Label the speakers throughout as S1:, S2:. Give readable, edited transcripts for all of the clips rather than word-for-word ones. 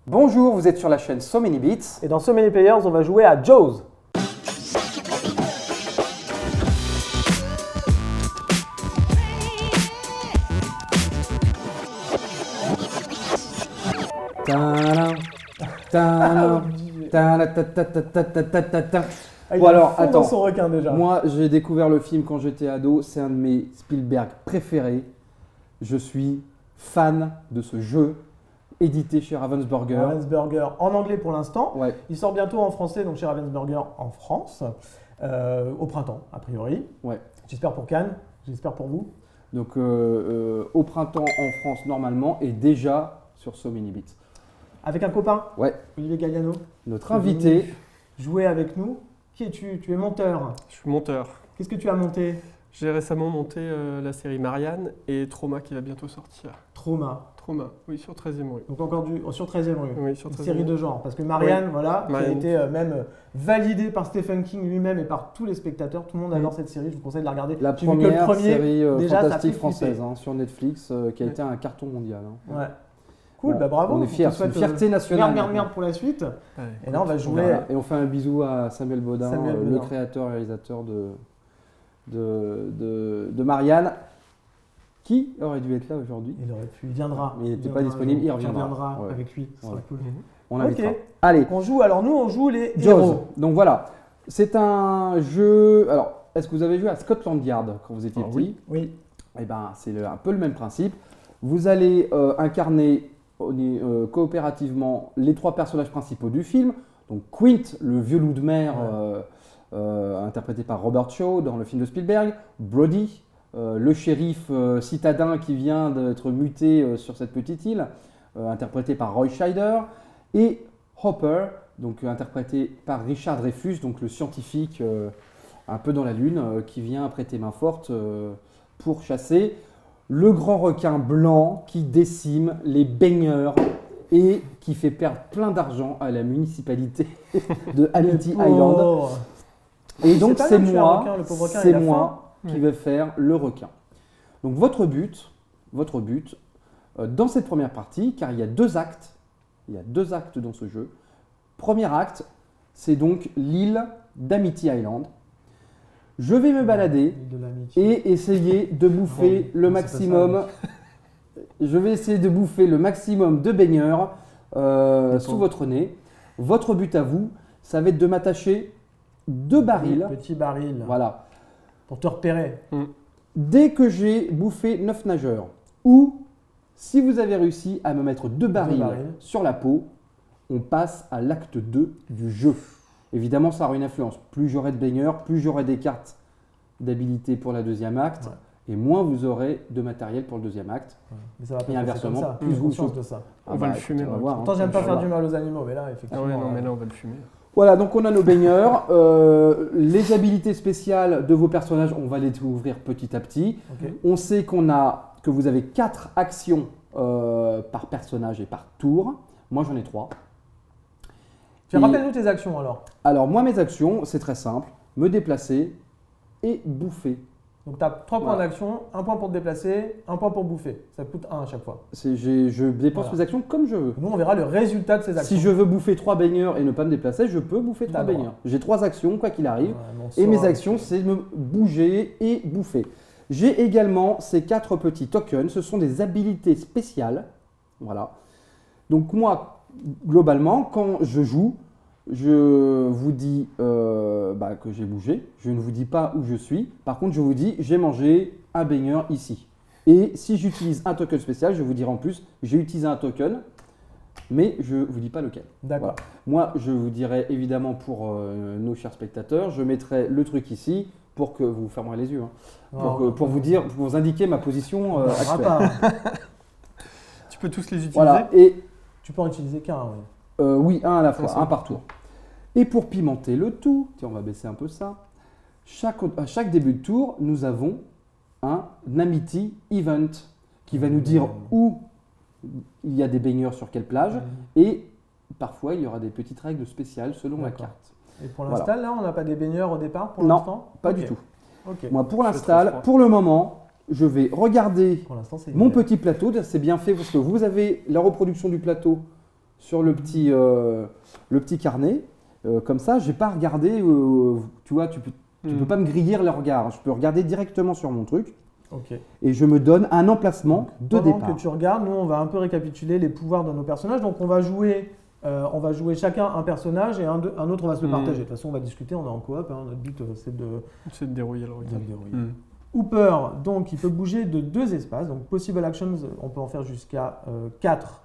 S1: Bonjour, vous êtes sur la chaîne So Many Beats.
S2: Et dans So Many Players, on va jouer à Jaws.
S1: Bon alors, attends,
S2: son requin déjà.
S1: moi j'ai découvert le film quand j'étais ado, c'est un de mes Spielberg préférés. Je suis fan de ce jeu, édité chez Ravensburger.
S2: Ravensburger en anglais pour l'instant.
S1: Ouais.
S2: Il sort bientôt en français, donc chez Ravensburger en France, au printemps a priori.
S1: Ouais.
S2: J'espère pour Cannes, j'espère pour vous.
S1: Donc au printemps en France normalement et déjà sur So Many Beats.
S2: Avec un copain,
S1: Ouais,
S2: Olivier Galliano,
S1: notre invité.
S2: jouer avec nous. Qui es-tu? Tu es monteur.
S3: Je suis monteur.
S2: Qu'est-ce que tu as monté?
S3: J'ai récemment monté la série Marianne et Trauma qui va bientôt sortir.
S2: Trauma.
S3: Trauma, oui, sur 13e rue.
S2: Donc encore sur 13e rue.
S3: Oui, sur
S2: Une
S3: 13e
S2: série
S3: rue.
S2: de genre. Parce que Marianne,
S3: Oui.
S2: voilà, qui a
S3: Marianne.
S2: été même validée par Stephen King lui-même et par tous les spectateurs. Tout le monde adore cette série, je vous conseille de la regarder.
S1: La
S2: J'ai vu que le
S1: première
S2: premier,
S1: série
S2: déjà, ça a
S1: fantastique
S2: fait
S1: française
S2: flipper.
S1: sur Netflix qui a été un carton mondial.
S2: Ouais. Cool,
S1: Bon,
S2: bah bravo.
S1: on est fiers,
S2: te souhaite,
S1: c'est une fierté nationale.
S2: Merde pour la suite.
S3: Ouais.
S2: Et là, on va jouer.
S1: Voilà. Et on fait un bisou à Samuel Baudin,
S2: Samuel
S1: le
S2: Baudin.
S1: créateur et réalisateur de Marianne, qui aurait dû être là aujourd'hui.
S2: Il viendra.
S1: Mais il n'était pas disponible, il reviendra. Ouais.
S2: avec lui. Ça sera
S1: Ouais.
S2: cool.
S1: On l'invitera.
S2: Ok.
S1: Allez,
S2: On joue, alors nous, on joue les
S1: Jaws.
S2: héros.
S1: Donc voilà, c'est un jeu. Alors, est-ce que vous avez joué à Scotland Yard quand vous étiez
S3: Ah
S1: petit?
S2: Oui.
S1: Eh ben, c'est un peu le même principe. Vous allez incarner coopérativement les trois personnages principaux du film. Donc Quint, le vieux loup de mer, interprété par Robert Shaw dans le film de Spielberg. Brody, le shérif citadin qui vient d'être muté sur cette petite île, interprété par Roy Scheider. Et Hopper, donc interprété par Richard Dreyfuss, donc le scientifique un peu dans la lune, qui vient prêter main forte pour chasser le grand requin blanc qui décime les baigneurs et qui fait perdre plein d'argent à la municipalité de Amity Island. Et donc
S2: pas
S1: c'est
S2: mal de tuer un
S1: moi,
S2: requin, le pauvre requin,
S1: c'est
S2: il a
S1: moi
S3: faim.
S1: qui vais faire le requin. Donc votre but, dans cette première partie, car il y a deux actes dans ce jeu. Premier acte, c'est donc l'île d'Amity Island. Je vais me balader
S2: De l'amitié.
S1: et essayer de bouffer
S2: Bon,
S1: le
S2: c'est pas
S1: maximum. Je vais essayer de bouffer le maximum de baigneurs sous votre nez. Votre but à vous, ça va être de m'attacher deux barils.
S2: Petit baril.
S1: Voilà.
S2: Pour te repérer.
S1: Dès que j'ai bouffé 9 nageurs, ou si vous avez réussi à me mettre deux barils
S2: barils.
S1: sur la peau, on passe à l'acte 2 du jeu. Évidemment, ça aura une influence. Plus j'aurai de baigneurs, plus j'aurai des cartes d'habilité pour la deuxième acte,
S2: Ouais.
S1: et moins vous aurez de matériel pour le deuxième acte.
S2: Mais ça va pas
S1: Et
S2: se passer
S1: inversement,
S2: comme ça.
S1: plus
S2: J'ai
S1: vous
S2: conscience
S1: sautez.
S2: de ça.
S3: On va le fumer,
S1: on va
S3: ouais.
S1: voir,
S2: Pourtant,
S1: hein.
S2: j'aime pas
S1: On va
S2: faire
S1: voir.
S2: du mal aux animaux, mais là,
S3: Ah
S2: effectivement.
S3: ouais, non, mais là, on va le fumer.
S1: Voilà, donc on a nos baigneurs. Les habilités spéciales de vos personnages, on va les découvrir petit à petit.
S2: Ok.
S1: On sait que vous avez 4 actions par personnage et par tour. Moi, j'en ai 3. Et-
S2: Rappelle-nous tes actions alors.
S1: Alors, moi, mes actions, c'est très simple. Me déplacer et bouffer.
S2: Donc, tu as 3 points
S1: Voilà.
S2: d'action, 1 point pour te déplacer, 1 point pour bouffer. Ça coûte 1 à chaque fois.
S1: Je dépense
S2: Voilà.
S1: mes actions comme je veux.
S2: Nous, on verra le résultat de ces actions.
S1: Si je veux bouffer 3 baigneurs et ne pas me déplacer, je peux bouffer 3
S2: D'accord.
S1: baigneurs. J'ai 3 actions, quoi qu'il arrive.
S2: Ouais, mais on
S1: Et mes
S2: saura.
S1: actions, c'est me bouger et bouffer. J'ai également ces 4 petits tokens. Ce sont des habilités spéciales. Voilà. Donc moi, globalement, quand je joue, je vous dis que j'ai bougé. Je ne vous dis pas où je suis. Par contre, je vous dis, j'ai mangé un baigneur ici. Et si j'utilise un token spécial, je vous dirai en plus, j'ai utilisé un token, mais je ne vous dis pas lequel.
S2: D'accord.
S1: Moi, je vous dirai évidemment pour nos chers spectateurs, je mettrai le truc ici pour que vous fermerez les yeux, hein, pour vous indiquer ma position
S2: On verra
S1: actuelle.
S2: pas.
S3: Tu peux tous les utiliser.
S1: Voilà, et
S2: Tu peux en utiliser qu'un, oui.
S1: oui, un à la
S3: Ça,
S1: fois,
S3: c'est
S1: un par tour. Et pour pimenter le tout, tiens, on va baisser un peu ça. À chaque début de tour, nous avons un Amity Event qui va nous dire où il y a des baigneurs sur quelle plage et parfois il y aura des petites règles spéciales selon la
S2: D'accord.
S1: carte.
S2: Et pour
S1: Voilà.
S2: l'install, là, on n'a pas des baigneurs au départ pour
S1: Non,
S2: l'instant
S1: Pas
S2: Ok.
S1: du tout.
S2: Ok.
S1: Moi, pour
S3: C'est
S1: l'install,
S3: trop froid.
S1: pour le moment, je vais regarder
S2: Pour l'instant, c'est
S1: mon
S2: l'hiver.
S1: petit plateau. C'est bien fait parce que vous avez la reproduction du plateau sur le petit carnet. Comme ça, j'ai pas regardé, tu vois, tu peux pas me griller le regard. Je peux regarder directement sur mon truc
S2: Ok.
S1: et je me donne un emplacement de
S2: Pendant
S1: départ.
S2: que tu regardes, nous on va un peu récapituler les pouvoirs de nos personnages. Donc on va jouer chacun un personnage et un autre on va se le partager. De toute façon on va discuter, on est en coop. Notre but c'est de
S3: C'est de dérouiller le regard.
S2: dérouiller.
S3: Mm.
S2: Hooper, donc il peut bouger de 2 espaces. Donc possible actions, on peut en faire jusqu'à 4.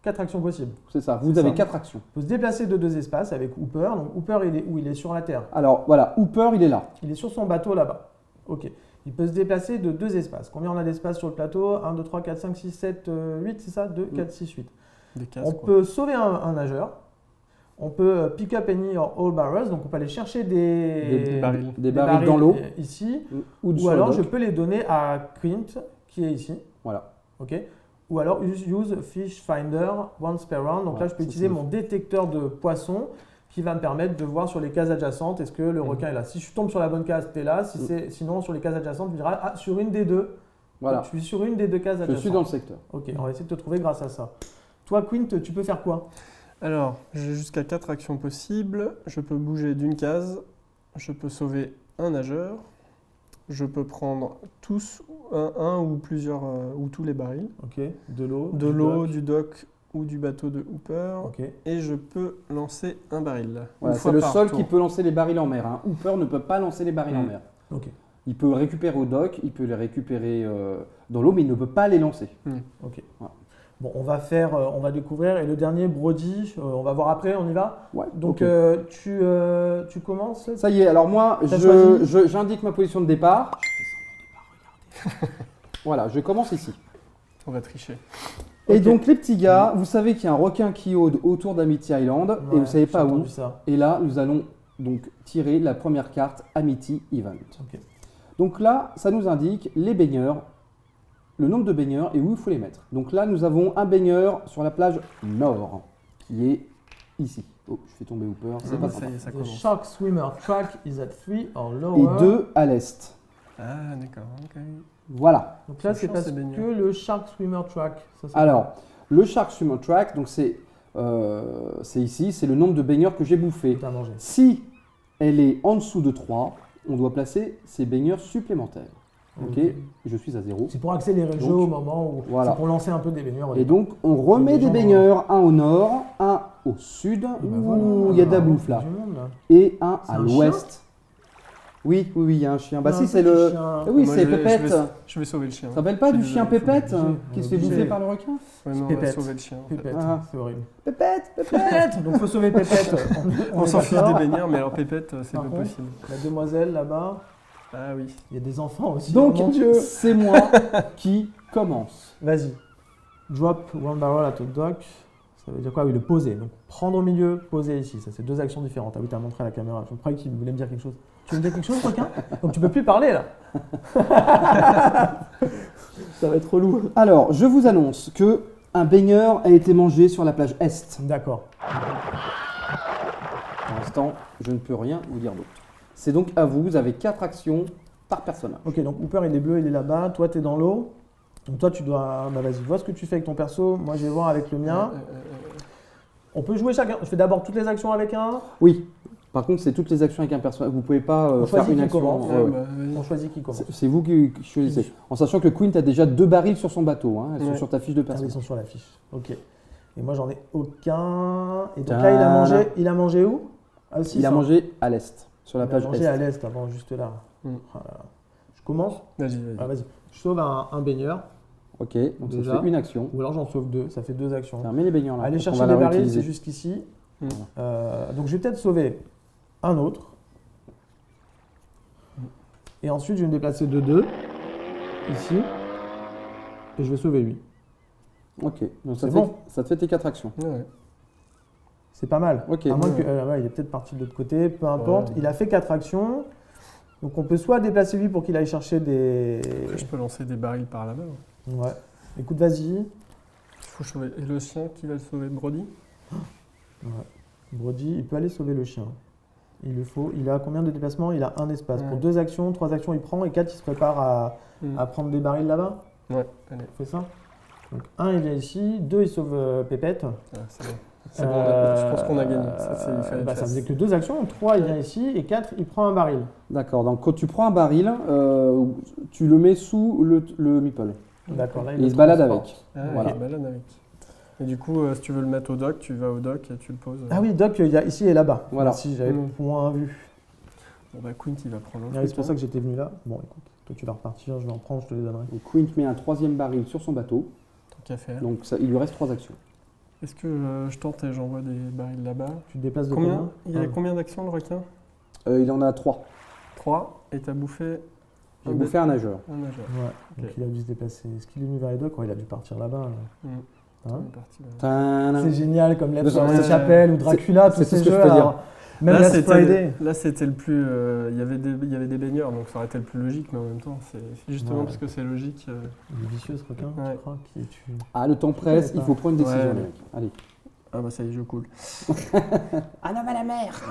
S2: 4 actions possibles.
S1: C'est ça, vous
S2: C'est
S1: avez
S2: ça.
S1: 4 actions.
S2: Il peut se déplacer de 2 espaces avec Hooper. Donc Hooper il est où? Il est sur la Terre.
S1: Alors voilà, Hooper, il est là.
S2: Il est sur son bateau là-bas. Ok. Il peut se déplacer de 2 espaces. Combien on a d'espace sur le plateau? 1, 2, 3, 4, 5, 6, 7, 8, c'est ça? 2, 4, 6, 8.
S3: Des cases,
S2: On
S3: quoi.
S2: peut sauver un nageur. On peut pick up any or all barrels. Donc on peut aller chercher
S3: Des barils.
S1: Des barils dans l'eau
S2: ici.
S1: ou sur
S2: Ou
S1: le
S2: alors
S1: dock.
S2: je peux les donner à Quint qui est ici.
S1: Voilà.
S2: Ok. Ou alors use fish finder once per round. Donc
S1: Voilà,
S2: là je peux
S1: ça,
S2: utiliser
S1: c'est
S2: mon détecteur de poissons qui va me permettre de voir sur les cases adjacentes est-ce que le requin est là. Si je tombe sur la bonne case, tu es là. Sinon sur les cases adjacentes, tu me diras sur une des deux.
S1: Voilà.
S2: Je suis sur une des 2 cases
S1: Je
S2: adjacentes.
S1: suis dans le secteur.
S2: Ok, on va essayer de te trouver grâce à ça. Toi Quint, tu peux faire quoi?
S3: Alors, j'ai jusqu'à 4 actions possibles. Je peux bouger d'une case. Je peux sauver un nageur. Je peux prendre tous, un ou plusieurs, ou tous les barils.
S2: Ok, de l'eau.
S3: De
S2: du
S3: l'eau,
S2: dock.
S3: du dock ou du bateau de Hooper.
S2: Ok.
S3: Et je peux lancer un baril.
S1: Voilà,
S3: Une
S1: c'est
S3: fois
S1: le
S3: par
S1: seul
S3: tour.
S1: qui peut lancer les barils en mer. Hein. Hooper ne peut pas lancer les barils en
S3: Mm.
S1: mer.
S2: Ok.
S1: Il peut récupérer au dock, il peut les récupérer dans l'eau, mais il ne peut pas les lancer.
S2: Ok.
S1: Voilà.
S2: Bon, on va découvrir. Et le dernier, Brody, on va voir après, on y va.
S1: Ouais,
S2: Donc,
S1: ok.
S2: tu commences.
S1: Ça y est, alors moi,
S2: T'as choisi
S1: j'indique ma position de départ. Voilà, je commence ici.
S3: On va tricher.
S1: Et
S2: Ok.
S1: donc, les petits gars, vous savez qu'il y a un requin qui rôde autour d'Amity Island, et
S2: Ouais,
S1: vous savez pas
S2: j'ai
S1: où.
S2: entendu ça.
S1: Et là, nous allons donc tirer la première carte Amity Event.
S2: Ok.
S1: Donc là, ça nous indique les baigneurs, le nombre de baigneurs et où il faut les mettre. Donc là, nous avons un baigneur sur la plage nord, qui est ici. Oh, je fais tomber Hooper, c'est pas
S3: Ça
S1: sympa.
S3: y est, ça
S2: The
S3: commence.
S2: shark swimmer track is at 3 or
S1: Et
S2: lower.
S1: 2 à l'est.
S3: Ah, d'accord. ok.
S1: Voilà.
S2: Donc là,
S3: C'est
S2: c'est
S3: chiant,
S2: parce
S3: ces baigneurs.
S2: que le shark swimmer track. Ça, c'est
S1: Alors, le Shark Swimmer Track, donc c'est ici, c'est le nombre de baigneurs que j'ai bouffé.
S2: tout à manger.
S1: Si elle est en dessous de 3, on doit placer ces baigneurs supplémentaires. Ok, je suis à 0.
S2: C'est pour accélérer le
S1: Donc,
S2: jeu au moment où.
S1: voilà.
S2: C'est pour lancer un peu des baigneurs.
S1: Et donc, on remet
S2: Les
S1: des
S2: gens,
S1: baigneurs, un au nord, un au sud,
S2: Et ben
S1: ouh,
S2: voilà,
S1: il y a de la bouffe
S2: il y a
S1: là,
S2: du monde, là.
S1: et un
S2: C'est
S1: à
S2: un
S1: l'ouest. Oui, oui, oui, il y a un chien. Bah
S2: Il y a
S1: si,
S2: un
S1: c'est
S2: petit
S1: le...
S2: chien.
S1: Ah oui,
S3: Moi,
S1: c'est
S3: je vais-
S1: Pépette.
S3: Je vais sauver le chien.
S1: Ça s'appelle pas
S3: Je suis
S1: du chien
S3: désolé, faut
S1: Pépette
S2: obligé,
S1: qui se fait
S2: obligé.
S1: bouffer par le requin?
S3: Ouais, non, on va
S2: Pépette.
S3: sauver le chien. en fait.
S2: Pépette,
S1: Ah.
S2: c'est horrible.
S1: Pépette, Pépette.
S2: Pépette. Donc faut sauver Pépette.
S3: On
S2: est
S3: s'en fiche des
S2: d'accord.
S3: baigneurs, mais alors Pépette, c'est
S2: Par
S3: pas
S2: contre,
S3: possible.
S2: La demoiselle là-bas,
S3: Ah oui.
S2: il y a des enfants aussi.
S1: Donc,
S2: oh mon Dieu.
S1: c'est moi qui commence.
S2: Vas-y. Drop one barrel at a dock. Ça veut dire quoi? Oui, le poser. Donc prendre au milieu, poser ici. Ça, c'est 2 actions différentes. Ah oui, t'as montré à la caméra. Je croyais qu'il voulait me dire quelque chose. Tu veux me dire quelque chose, requin? Donc tu peux plus parler là. Ça va être relou.
S1: Alors, je vous annonce que un baigneur a été mangé sur la plage Est.
S2: D'accord.
S1: Pour l'instant, je ne peux rien vous dire d'autre. C'est donc à vous, vous avez 4 actions par personnage.
S2: Ok, donc Hooper il est bleu, il est là-bas. Toi, t'es dans l'eau. Donc toi, tu dois. Bah vas-y, vois ce que tu fais avec ton perso. Moi, je vais voir avec le mien. On peut jouer chacun. Je fais d'abord toutes les actions avec un.
S1: Oui. Par contre, c'est toutes les actions avec un personnage. Vous ne pouvez pas
S2: On
S1: faire
S2: choisit
S1: une
S2: qui
S1: action.
S2: commence.
S1: ouais, ouais.
S2: On choisit qui commence.
S1: C'est vous qui choisissez. En sachant que Quint a déjà 2 barils sur son bateau. Hein. Elles sont
S3: Ouais.
S1: sur ta fiche de
S2: Ah,
S1: perso.
S2: ils sont sur la fiche. Ok. Et moi, j'en ai aucun. Et donc
S1: Tiens.
S2: là, il a mangé où? Ah, aussi,
S1: Il a
S2: ça.
S1: mangé à l'est, sur la
S2: Il a
S1: plage
S2: mangé
S1: Est.
S2: à l'est avant, juste là.
S3: Mm.
S2: Ah là là. Je commence.
S3: Vas-y, vas-y.
S2: Ah, vas-y. Je sauve un baigneur.
S1: Ok, donc
S2: Déjà.
S1: ça fait une action.
S2: Ou alors j'en sauve 2. Ça fait 2 actions.
S1: Fermez les baigneurs là.
S2: Aller
S1: parce qu'on
S2: chercher
S1: va
S2: des
S1: la
S2: barils,
S1: réutiliser.
S2: c'est jusqu'ici.
S3: Mm.
S2: Donc je vais peut-être sauver un autre. Et ensuite, je vais me déplacer de 2, ici. Et je vais sauver lui.
S1: Ok, donc ça,
S2: C'est
S1: fait,
S2: bon.
S1: ça te fait tes 4 actions.
S3: Ouais.
S2: C'est pas mal.
S1: Ok.
S2: À moins
S3: Ouais.
S2: que, ouais, il est peut-être parti de l'autre côté, peu importe.
S3: Ouais.
S2: Il a fait 4 actions. Donc on peut soit déplacer lui pour qu'il aille chercher des...
S3: Après, je peux lancer des barils par là-bas. Ouais.
S2: Ouais. Écoute, vas-y.
S3: Faut sauver. Et le chien qui va le sauver, Brody?
S2: Ouais. Brody, il peut aller sauver le chien. Il le faut. Il a combien de déplacements? Il a un espace.
S3: Ouais.
S2: Pour 2 actions, 3 actions, il prend. Et 4, il se prépare à prendre des barils là-bas.
S3: Ouais, allez.
S2: On fait ça? Donc 1 il vient ici, 2 il sauve Pépette.
S3: Ah, c'est bon. C'est bon, je pense qu'on a gagné. Il fallait le
S2: Ça
S3: faire.
S2: faisait que 2 actions, 3 il vient ici et 4 il prend un baril.
S1: D'accord, donc quand tu prends un baril, tu le mets sous le meeple.
S2: D'accord, là
S1: Et il se balade
S2: transporte.
S1: avec.
S3: Ah,
S1: Voilà.
S3: il est balade avec. Et du coup, si tu veux le mettre au dock, tu vas au dock et tu le poses.
S2: Ah oui, Doc, il y a ici et là-bas.
S1: Voilà.
S2: Si j'avais moins vu.
S3: Bon, bah, Quint, il va prendre un
S2: Ah oui,
S3: truc,
S2: c'est pour
S3: hein.
S2: ça que j'étais venu là. Bon, écoute, toi tu vas repartir, je vais en prendre, je te les donnerai.
S1: Donc Quint met un 3e baril sur son bateau,
S3: Tant qu'à faire.
S1: donc il lui reste 3 actions.
S3: Est-ce que je tente et j'envoie des barils là-bas?
S2: Tu te déplaces de
S3: Combien? Il a
S2: Ah.
S3: combien d'actions, le requin?
S1: Il en a 3.
S3: 3. Et t'as bouffé
S1: J'ai bouffé un nageur.
S3: un nageur.
S2: Ouais, donc
S3: Ok.
S2: il a dû se déplacer. Est-ce qu'il est venu vers les Docs? Il a dû partir là-bas. Là.
S3: Mm.
S2: Hein
S3: On est parti, là.
S1: Tadam.
S2: C'est génial comme lettre
S1: Ouais,
S2: dans la chapelle ou Dracula, tous
S1: c'est tout
S2: ces
S1: ce que je
S2: jeux.
S1: peux dire.
S2: alors, même Last Friday.
S3: Là, c'était le plus. Il y avait des baigneurs, donc ça aurait été le plus logique, mais en même temps, c'est justement
S2: Ouais.
S3: parce que c'est logique.
S2: Il est vicieux ce requin,
S3: Ouais.
S2: tu crois qu'il tue.
S1: Ah, le temps presse, il faut prendre une décision,
S3: Ouais.
S1: les mecs. Allez.
S3: Ah bah ça y est, je coule.
S1: Un homme à la mer.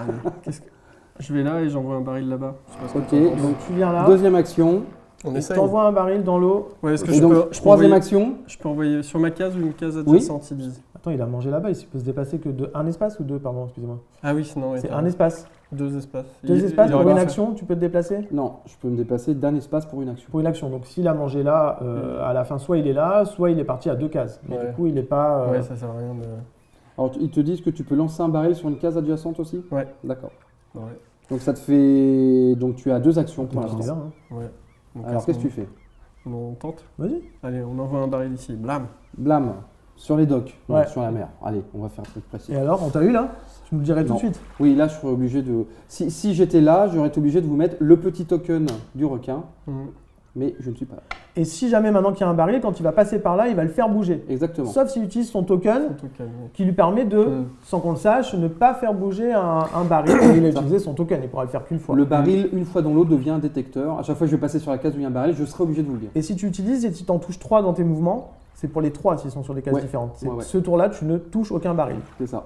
S3: Je vais là et j'envoie un baril là-bas. Je sais pas ce que
S1: Ok,
S3: t'en penses.
S1: donc
S2: Tu viens là,
S1: deuxième action.
S3: On
S2: il
S3: essaye.
S2: t'envoie un baril dans l'eau.
S3: Ouais, est-ce que
S1: Et
S3: je
S1: donc,
S3: peux, je peux
S1: troisième
S3: envoyer,
S1: action.
S3: je peux envoyer sur ma case ou une case
S1: Oui.
S3: adjacente, ils disent.
S2: Attends, il a mangé là-bas, il peut se déplacer que de un espace ou deux, pardon, excusez-moi.
S3: Ah oui, sinon.
S2: C'est un espace.
S3: 2 espaces.
S2: Deux espaces pour
S3: aurait
S2: une
S3: pas fait.
S2: action, tu peux te déplacer
S1: Non, je peux me déplacer d'un espace pour une action.
S2: pour une action. Donc s'il a mangé là, à la fin, soit il est là, soit il est parti à 2 cases. Mais
S3: Ouais.
S2: du coup, il n'est pas.
S3: Ouais, ça sert à rien de.
S1: Alors, ils te disent que tu peux lancer un baril sur une case adjacente aussi.
S3: Ouais.
S1: D'accord.
S3: Ouais.
S1: Donc ça te fait. Donc tu as 2 actions pour
S2: Donc, il est
S1: l'instant.
S2: là, hein.
S3: Ouais. Donc,
S1: Alors
S3: à
S1: qu'est-ce
S3: ce
S1: que tu fais?
S3: moment, on tente.
S2: Vas-y.
S3: Allez, on envoie un baril ici. Blam.
S1: Blâme. Sur les docks, non,
S2: Ouais.
S1: sur la mer. Allez, on va faire un truc précis.
S2: Et alors, on t'a eu là? Tu nous le dirais tout
S1: Non.
S2: de suite.
S1: Oui, là, je serais obligé de. Si j'étais là, j'aurais été obligé de vous mettre le petit token du requin,
S3: Mhm.
S1: mais je ne suis pas là.
S2: Et si jamais maintenant qu'il y a un baril, quand il va passer par là, il va le faire bouger.
S1: Exactement.
S2: Sauf s'il utilise son token
S3: En tout cas, oui.
S2: qui lui permet de,
S3: Mhm.
S2: sans qu'on le sache, ne pas faire bouger un baril. Et il a utilisé son token, il pourra le faire qu'une fois.
S1: Le baril, une fois dans l'eau, devient un détecteur. À chaque fois que je vais passer sur la case où il y a un baril, je serai obligé de vous le dire.
S2: Et si tu utilises et si tu en touches 3 dans tes mouvements, c'est pour les 3 s'ils sont sur des cases
S1: Ouais.
S2: différentes. C'est
S1: Ouais.
S2: Ce tour-là, tu ne touches aucun baril.
S1: C'est ça.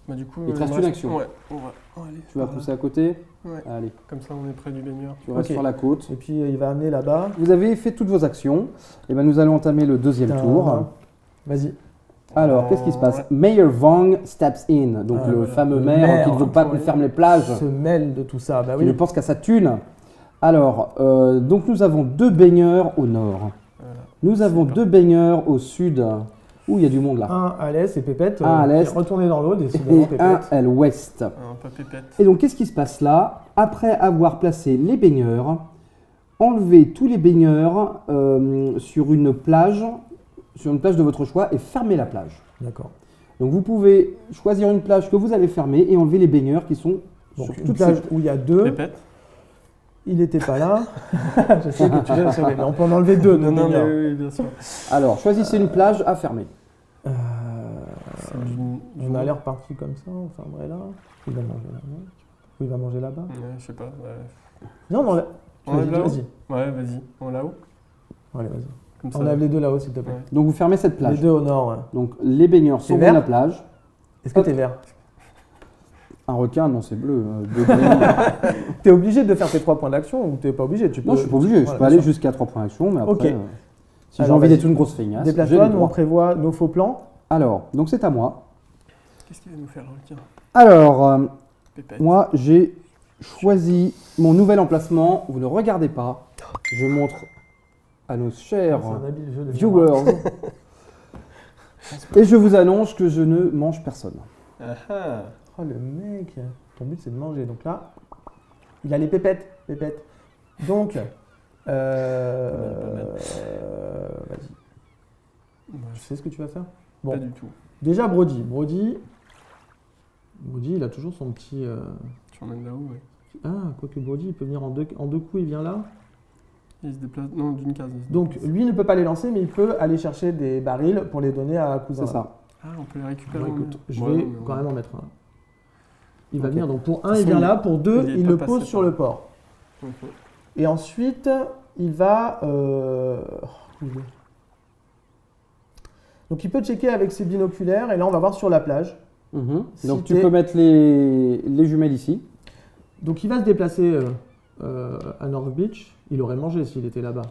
S3: Bah, du coup,
S1: Il te reste une action.
S3: Ouais, on va aller.
S1: Tu vas
S3: par là.
S1: pousser à côté.
S3: Ouais.
S1: Allez,
S3: Comme ça, on est près du baigneur.
S1: tu restes
S2: Ok.
S1: sur la côte.
S2: Et puis il va amener là-bas.
S1: Vous avez fait toutes vos actions. Et ben nous allons entamer le deuxième tour.
S2: Vas-y.
S1: Alors, qu'est-ce qui se passe?
S3: Ouais.
S1: Mayor Vang steps in. Donc
S2: Ah,
S1: le
S2: voilà.
S1: fameux
S2: Le
S1: maire
S2: maire,
S1: qui ne veut pas qu'on
S3: ouais.
S1: ferme les plages.
S2: Se mêle de tout ça. Bah
S1: Qui ne
S2: oui.
S1: pense qu'à sa thune. Alors, donc nous avons 2 baigneurs au nord.
S3: Voilà.
S1: Nous avons
S3: C'est
S1: 2 baigneurs au sud. Ouh, il y a du monde là.
S2: Un à l'est et Pépette.
S1: Un à l'est.
S2: qui est retourné dans l'eau, décidément
S1: Et un
S2: Pépette.
S1: à l'ouest.
S3: Un peu pépette.
S1: Et donc, qu'est-ce qui se passe là? Après avoir placé les baigneurs, enlevez tous les baigneurs sur une plage de votre choix et fermez la plage.
S2: D'accord.
S1: Donc, vous pouvez choisir une plage que vous allez fermer et enlever les baigneurs qui sont
S2: Donc
S1: sur
S2: une
S1: toute
S2: plage
S1: cette-
S2: où il y a 2.
S3: Pépette.
S2: Il n'était pas là. Je sais que tu l'as sauvé, mais on peut en enlever 2.
S3: Non, non, mais oui, bien sûr.
S1: Alors, choisissez une plage à fermer.
S3: C'est du-
S2: On a l'air parti comme ça, on fermerait là. Il va manger là. Non Ou il va manger là-bas.
S3: Ouais, je sais pas. Ouais.
S2: Non, non,
S3: On enlève là-haut.
S2: vas-y.
S3: Ouais, vas-y. On là-haut.
S2: Allez, vas-y.
S3: Comme ça.
S2: Enlève les 2 là-haut, s'il te plaît.
S3: Ouais.
S1: Donc, vous fermez cette
S2: Les
S1: plage.
S2: 2 au nord, ouais.
S1: Donc, les baigneurs
S2: C'est
S1: sont
S2: vert
S1: de la plage.
S2: Est-ce que
S1: Hop.
S2: t'es vert?
S1: Un requin, non, c'est bleu. Deux baigneurs.
S2: T'es obligé de faire tes 3 points d'action ou t'es pas obligé? Tu peux...
S1: Non, je suis pas obligé. Je
S2: Voilà,
S1: peux aller
S2: bien sûr.
S1: jusqu'à 3 points d'action, mais après,
S2: Ok.
S1: Si j'ai
S2: Alors,
S1: envie
S2: vas-y.
S1: d'être une grosse feignasse, j'ai
S2: Déplace-toi,
S1: le
S2: nous on
S1: droit.
S2: prévoit nos faux plans.
S1: Alors, donc c'est à moi.
S3: Qu'est-ce qu'il va nous faire, le requin?
S1: Alors,
S3: Pépette.
S1: moi, j'ai choisi mon nouvel emplacement. Vous ne regardez pas. Je montre à nos chers
S2: C'est un habile jeu de
S1: viewers. Et je vous annonce que je ne mange personne.
S3: Ah ah.
S2: Oh le mec, ton but c'est de manger. Donc là, il a les pépettes. Pépettes. Donc, vas-y.
S3: Bah,
S2: Tu sais ce que tu vas faire? Bon,
S3: Pas du tout.
S2: déjà Brody. Brody, il a toujours son petit...
S3: Tu emmènes là-haut, ouais.
S2: Ah, quoique Brody, il peut venir en deux coups, il vient là.
S3: Il se déplace. Non, d'une case. il se
S2: Donc
S3: déplace.
S2: lui ne peut pas les lancer, mais il peut aller chercher des barils pour les donner à cousin.
S1: C'est ça.
S3: Ah, on peut les récupérer.
S2: Bon,
S3: en
S2: écoute,
S3: mer.
S2: je
S3: Ouais,
S2: vais
S3: mais
S2: quand
S3: on-
S2: même en mettre un. Il va
S1: Ok.
S2: venir, donc pour un,
S3: De
S2: il
S3: toute
S2: vient
S3: façon,
S2: là, pour deux,
S3: il est
S2: il
S3: pas
S2: le
S3: passé
S2: pose
S3: par
S2: sur
S3: là.
S2: le port.
S3: Ok.
S2: Et ensuite, il va... Donc il peut checker avec ses binoculaires, et là on va voir sur la plage.
S1: Mhm.
S2: Si
S1: Donc tu
S2: t'es-
S1: peux mettre les jumelles ici.
S2: Donc il va se déplacer à North Beach. Il aurait mangé s'il était là-bas.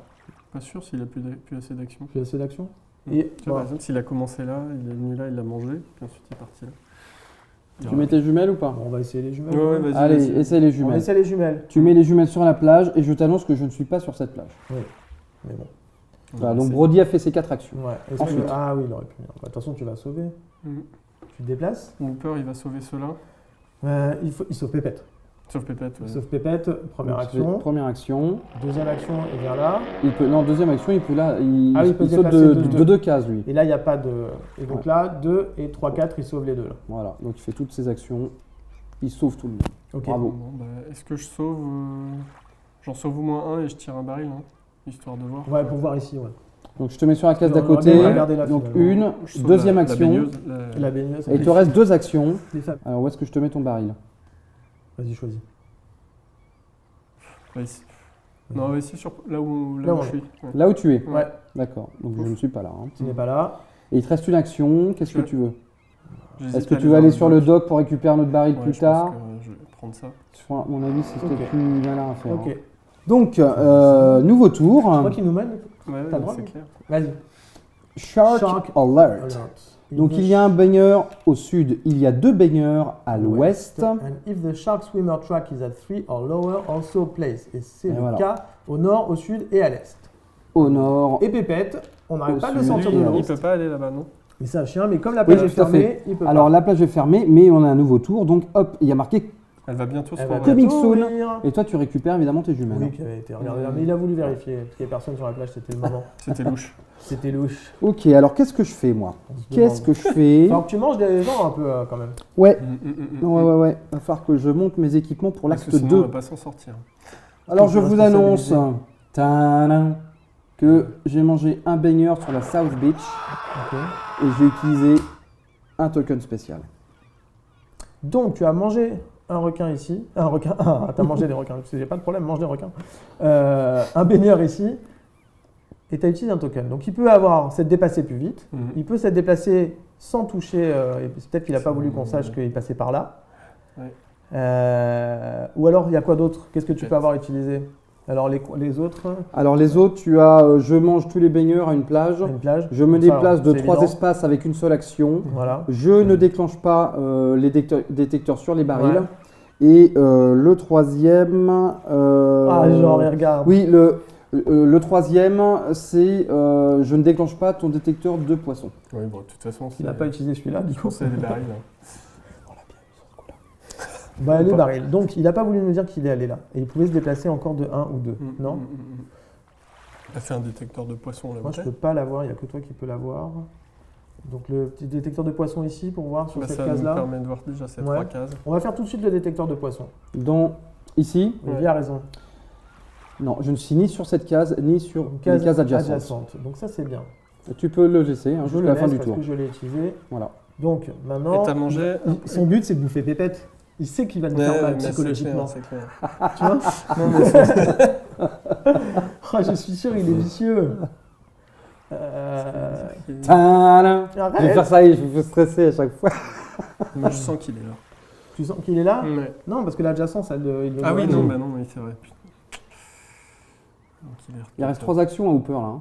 S3: Pas sûr s'il a plus assez d'action.
S2: Tu as assez d'action? Et
S3: Tu vois, par exemple, s'il a commencé là, il est venu là, il l'a mangé, puis ensuite il est parti là.
S1: Tu mets tes jumelles ou pas?
S2: bon, on va essayer les jumelles.
S3: Ouais, vas-y.
S1: Allez,
S3: vas-y.
S1: essaye les
S2: On
S1: jumelles.
S2: essaie les jumelles.
S1: Tu mets les jumelles sur la plage et je t'annonce que je ne suis pas sur cette plage.
S2: Oui, mais bon.
S1: Voilà, donc Brody a fait ses 4 actions.
S2: Ouais. Est-ce que-
S1: Ensuite.
S2: Ah oui, il aurait pu. Bah, de toute façon, tu vas sauver.
S3: Mhm.
S2: Tu te déplaces.
S3: Hooper, il va sauver ceux-là.
S2: Il sauve Pépette.
S3: Sauf Pépette, ouais.
S2: Il sauve Pépette, première
S1: Donc,
S2: action.
S1: Première action.
S2: Deuxième action, il vient là.
S1: Non, deuxième action, il peut là. Il,
S2: Ah oui, il peut
S1: il saute
S2: déplacer de deux.
S1: de 2 cases, lui.
S2: Et là, il n'y a pas de. Et donc là, 2 et 3, 4, il sauve les deux. Là.
S1: Voilà, donc il fait toutes ses actions. Il sauve tout le monde.
S2: Ok.
S1: Bravo.
S3: Bon, bah, est-ce que je sauve. J'en sauve au moins un et je tire un baril, hein, histoire de voir.
S2: Ouais, pour voir ici, ouais.
S1: Donc je te mets sur la case d'à
S2: On aurait
S1: côté.
S2: bien regardé là,
S1: Donc
S2: finalement.
S1: une,
S3: Je sauve
S1: deuxième
S3: la
S1: action.
S3: baigneuse,
S2: La baigneuse.
S1: Et il te reste 2 actions.
S2: Les femmes.
S1: Alors où est-ce que je te mets ton baril?
S2: Vas-y, choisis.
S3: Là, ici. Non, ici, là où
S2: Là où on
S3: je suis. Ouais.
S1: Là où tu es.
S2: Ouais.
S1: D'accord, donc je ne suis pas là. hein.
S2: Tu n'es pas là.
S1: Et il te reste une action, qu'est-ce que
S3: Je-
S1: tu veux?
S3: J'hésite
S1: Est-ce que
S3: à
S1: tu veux aller sur le
S3: dock.
S1: dock pour récupérer notre baril
S3: Ouais,
S1: plus
S3: je
S1: tard?
S3: pense que je vais prendre ça.
S1: À mon avis, c'est ce qui est
S2: Ok.
S1: plus malin à faire.
S2: Ok.
S1: hein. Donc, nouveau tour.
S2: Je crois qu'il nous mène.
S3: Ouais,
S2: T'as le droit,
S3: c'est
S2: lui.
S3: clair.
S2: Vas-y.
S1: Shark,
S2: Shark
S1: Alert.
S2: Alert.
S1: Donc il y a un baigneur au sud, il y a 2 baigneurs à l'ouest.
S2: And if the shark swimmer track is at 3 or lower, also place. Et c'est
S1: Et
S2: le
S1: voilà.
S2: cas au nord, au sud et à l'est.
S1: Au nord.
S2: Et Pépette, on n'arrête
S1: Au
S2: pas de le
S1: sud.
S2: sortir de
S3: Lui,
S2: l'eau.
S3: il peut pas aller là-bas, non?
S2: Mais c'est un chien, mais comme la plage
S1: Oui,
S2: est
S1: tout à
S2: fermée,
S1: fait.
S2: il peut
S1: Alors
S2: pas.
S1: la plage est fermée, mais on a un nouveau tour. Donc hop, il y a marqué.
S3: Elle va bientôt se
S2: Elle va
S3: rouvrir.
S1: Coming
S2: bientôt
S1: soon.
S2: ouvrir.
S1: Et toi, tu récupères évidemment tes jumelles.
S2: Oui, qui avait été regardé là. Mais il a voulu vérifier, parce qu'il n'y avait personne sur la plage, c'était le moment.
S3: C'était louche.
S2: C'était louche.
S1: Ok, alors qu'est-ce que je fais moi?
S2: On se
S1: Qu'est-ce
S2: demande.
S1: que je fais?
S2: Alors que tu manges des gens un peu quand même.
S1: Ouais, ouais. Va falloir que je monte mes équipements pour
S3: Parce que
S1: l'acte
S3: sinon, on
S1: 2.
S3: va pas s'en sortir.
S1: Alors je
S2: faut
S1: vous annonce
S2: responsabiliser.
S1: tadam, que j'ai mangé un baigneur sur la South Beach
S2: Ok.
S1: et j'ai utilisé un token spécial.
S2: Donc tu as mangé un requin ici. Un requin. Ah, tu as mangé des requins, parce que j'ai pas de problème, mange des requins. Un baigneur ici. Et tu as utilisé un token. Donc il peut s'être déplacé plus vite. Il peut s'être déplacé sans toucher. Et peut-être qu'il n'a pas voulu qu'on sache qu'il passait par là.
S3: Ouais.
S2: Ou alors il y a quoi d'autre? Qu'est-ce que tu
S3: Peut-être.
S2: peux avoir utilisé? Alors les autres,
S1: Alors les autres, tu as je mange tous les baigneurs à une plage,
S2: une plage.
S1: je me
S2: Donc ça,
S1: déplace de
S2: c'est
S1: 3
S2: évident.
S1: espaces avec une seule action,
S2: Voilà.
S1: je ne déclenche pas les détecteurs sur les barils.
S2: Ouais.
S1: Et le troisième...
S2: Ah, genre, il regarde.
S1: Oui, le troisième, c'est je ne déclenche pas ton détecteur de poissons.
S3: Oui, bon, de toute façon,
S2: Il n'a pas utilisé celui-là, du
S3: Je
S2: coup.
S3: pense que c'est des barils. Là.
S2: Bah, les barils. Donc, il n'a pas voulu nous dire qu'il est allé là. Et il pouvait se déplacer encore de 1 ou 2. Non.
S3: Il a fait un détecteur de poissons là.
S2: Moi, je ne peux pas l'avoir. Il n'y a que toi qui peux l'avoir. Donc, le petit détecteur de poisson ici pour voir sur cette
S3: Ça nous
S2: case-là.
S3: permet de voir déjà ces
S2: Ouais.
S3: 3 cases.
S2: On va faire tout de suite le détecteur de poisson.
S1: Ici,
S2: Olivier a raison.
S1: non, je ne suis ni sur cette case, ni sur
S2: Une
S1: les cases adjacentes.
S2: Donc, ça, c'est bien.
S1: Tu peux le laisser
S2: Je
S1: jusqu'à
S2: le
S1: la fin
S2: laisse
S1: du
S2: parce
S1: tour.
S2: que je l'ai utilisé.
S1: Voilà.
S2: Donc, maintenant.
S3: Et t'as mangé.
S2: Son but, c'est de bouffer Pépette. Il sait qu'il va nous faire mal psychologiquement.
S3: C'est clair.
S2: Tu vois
S3: Non, mais
S2: Ah, je suis sûr, il est vicieux.
S1: Tadam. Je vais
S2: Arrête.
S1: faire ça et je vais stresser à chaque fois.
S3: Moi, je sens qu'il est là.
S2: Tu sens qu'il est là
S3: Ouais.
S2: Non, parce que l'adjacence, il le
S3: Ah oui,
S2: voit.
S3: non, bah non, oui, c'est vrai. Putain. Donc,
S1: Il reste 3 actions à Hooper là. hein.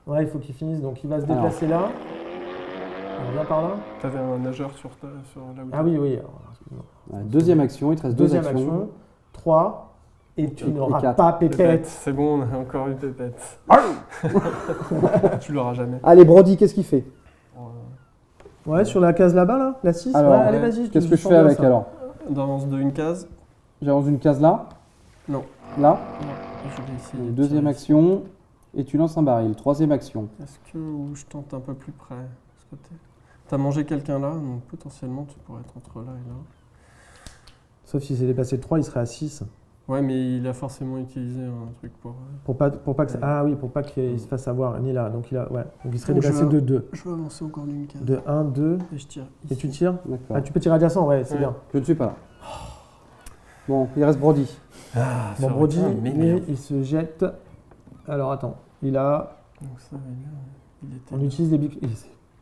S2: Ouais, il faut qu'il finisse. Donc, il va se
S1: Alors.
S2: déplacer là. On vient par là.
S3: T'avais un nageur sur là où
S2: Ah oui, oui. Alors, excuse-moi.
S1: Ouais, deuxième action, il te reste 2
S2: Deuxième
S1: actions.
S2: action. 3. Et tu
S1: Et
S2: n'auras
S1: 4.
S2: pas
S3: Pépette.
S2: Pépette.
S3: C'est bon, on a encore une pépette. Tu l'auras jamais.
S1: Allez, Brody, qu'est-ce qu'il fait?
S2: Ouais, sur la case là-bas, là. La 6.
S1: Alors,
S2: ouais, allez, vas-y.
S1: Qu'est-ce
S2: tu
S1: que je
S2: sens
S1: fais
S2: bien
S1: avec
S2: ça.
S1: alors?
S3: D'avance de une case.
S1: J'avance une case là.
S3: Non.
S1: Là.
S3: Je vais essayer de
S1: Deuxième
S3: tirer.
S1: action. Et tu lances un baril. Troisième action.
S3: Est-ce que je tente un peu plus près de ce côté? T'as mangé quelqu'un là, donc potentiellement tu pourrais être entre là et là.
S2: Sauf s'il s'est déplacé de 3, il serait à 6.
S3: Ouais, mais il a forcément utilisé un truc pour.
S2: Pour pas que ça-
S3: Ouais.
S2: Ah oui, pour pas qu'il se fasse avoir, ni là. Donc, donc il serait
S3: Donc,
S2: déplacé
S3: je-
S2: de 2.
S3: Je vais avancer encore d'une case.
S2: De 1, 2.
S3: Et je tire.
S2: Et
S3: Ici.
S2: tu tires
S1: D'accord.
S2: Ah, tu peux tirer adjacent, ouais, c'est
S3: Ouais.
S2: bien.
S1: Je ne suis pas là. Bon, il reste Brody.
S3: Ah,
S2: Bon,
S3: ça
S2: Brody,
S3: aurait été un
S2: lui,
S3: m'énerve.
S2: il se jette. Alors attends, il a.
S3: Donc ça veut dire. Il était.
S2: On utilise des bics.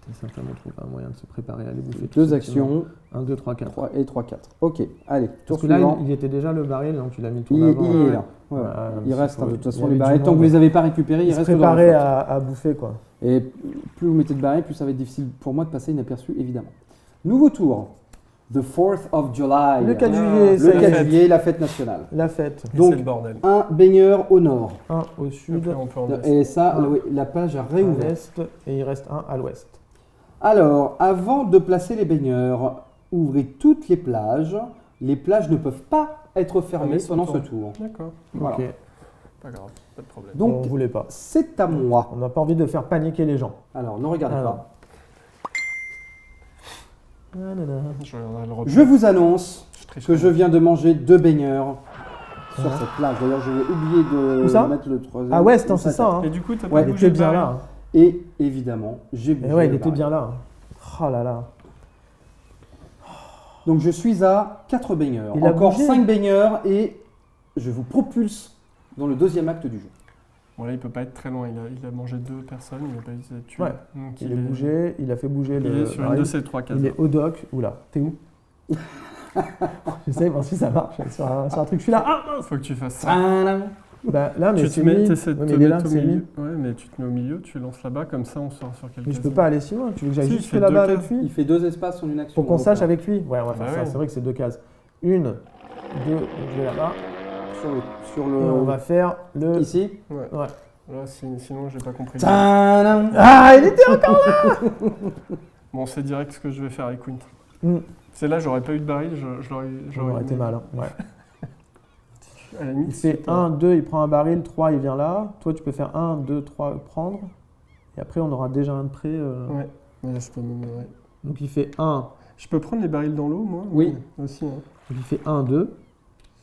S2: C'est simplement trouver un moyen de se préparer à les bouffer.
S1: Deux actions,
S2: 1, 2, 3, 4.
S1: 3 et 3, 4. Ok, allez, tour
S2: Parce que là,
S1: suivant.
S2: il était déjà le baril, donc tu l'as mis le tour
S1: Il
S2: d'avant.
S1: est là. Ouais,
S2: Ouais,
S1: il
S2: c'est
S1: reste,
S2: faux.
S1: de toute
S2: Il y
S1: façon,
S2: avait
S1: les
S2: du
S1: barils, tant que
S2: monde.
S1: vous les avez pas récupérés,
S2: Il
S1: ils
S2: se
S1: restent dans la
S2: préparait
S1: flotte.
S2: à bouffer, quoi.
S1: Et plus vous mettez de barils, plus ça va être difficile pour moi de passer inaperçu, évidemment. Nouveau tour. The 4th of July.
S2: Le 4
S3: Ah,
S2: juillet,
S1: Le
S2: ça y
S1: 4
S2: est.
S1: juillet, la fête nationale.
S2: La fête.
S3: Et
S1: Donc,
S3: c'est le bordel.
S1: Un baigneur au nord.
S2: 1 au sud,
S3: Après, on peut en mettre.
S1: Et ça,
S2: Ah.
S1: oui, la page a
S2: à
S1: réouvert.
S2: l'est, et il reste un à l'ouest.
S1: Alors, avant de placer les baigneurs, ouvrez toutes les plages. Les plages ne peuvent pas être fermées
S3: mais c'est
S1: pendant
S3: ton
S1: ce
S3: tour.
S1: tour.
S3: D'accord.
S1: Voilà.
S2: Ok.
S3: Pas grave, pas de problème.
S1: Donc,
S2: on voulait pas.
S1: c'est à moi.
S2: On n'a pas envie de faire paniquer les gens.
S1: Alors, ne regardez
S2: Alors.
S1: pas.
S3: Je regarderai le repas.
S1: Je vous annonce
S3: triche
S1: que je
S3: pas.
S1: viens de manger 2 baigneurs sur
S2: Ah.
S1: cette plage. D'ailleurs, je vais oublier de
S2: Où ça
S1: mettre le troisième.
S2: À ouest, hein,
S1: Où
S2: c'est ça. Hein.
S3: Et du coup, t'as
S1: Ouais,
S3: pas
S2: Il
S3: bougé
S2: était
S3: le
S2: bien
S3: baril
S2: là. Hein.
S1: Et évidemment, j'ai
S2: Et
S1: bougé
S2: ouais, il
S1: le
S2: était
S1: baril.
S2: bien là. Oh là là.
S1: Donc, je suis à 4 baigneurs.
S2: Il a
S1: Encore
S2: bougé.
S1: 5 baigneurs et je vous propulse dans le deuxième acte du jeu.
S3: Bon, là, il peut pas être très loin. Il a mangé 2 personnes, il n'a pas essayé de tuer.
S2: Ouais.
S3: Donc,
S2: Il est bougé, il a fait bouger
S3: Il
S2: le
S3: est sur une
S2: baril.
S3: de ces 3 cases.
S2: Il est au dock. Oula, t'es où? J'essaie de voir si ça marche sur un truc. Je suis là. Ah mince.
S3: Faut que tu fasses ça.
S2: Bah là, mais
S3: Tu
S2: c'est
S3: te mets,
S2: lui.
S3: t'essaies de
S2: Ouais,
S3: te
S2: mais il est là,
S3: mettre au
S2: c'est lui.
S3: milieu. Ouais, mais tu te mets au milieu, tu lances là-bas, comme ça on sort sur quelques
S2: Mais je peux pas aller si loin. Tu veux que j'aille
S3: Si, il
S2: juste
S3: fait
S2: là-bas
S3: deux
S2: avec
S3: cases.
S1: Il
S2: lui
S1: fait 2 espaces en une action.
S2: pour qu'on
S1: Donc,
S2: sache avec lui? Ouais, on va faire
S3: Bah
S2: ça.
S3: ouais.
S2: C'est vrai que c'est 2 cases. 1, 2, je vais là-bas.
S1: sur
S2: Et
S1: le.
S2: on va faire le.
S1: Ici.
S3: Ouais.
S2: Ouais.
S3: Là, sinon, j'ai pas compris.
S1: Tadam.
S2: Ah, il était encore là.
S3: Bon, c'est direct ce que je vais faire avec Quint.
S2: Mm.
S3: C'est là, j'aurais pas eu de baril, je l'aurais.
S2: J'aurais été mal. Hein. Ouais.
S3: À la limite,
S2: Il fait 1, 2, il prend un baril, 3, il vient là. Toi, tu peux faire 1, 2, 3, prendre. Et après, on aura déjà un de près.
S3: Ouais. Mais là, je peux me. Ouais.
S2: Donc, il fait 1,
S3: Je peux prendre les barils dans l'eau, moi
S1: Oui.
S3: Aussi. Hein.
S2: donc il fait 1, 2.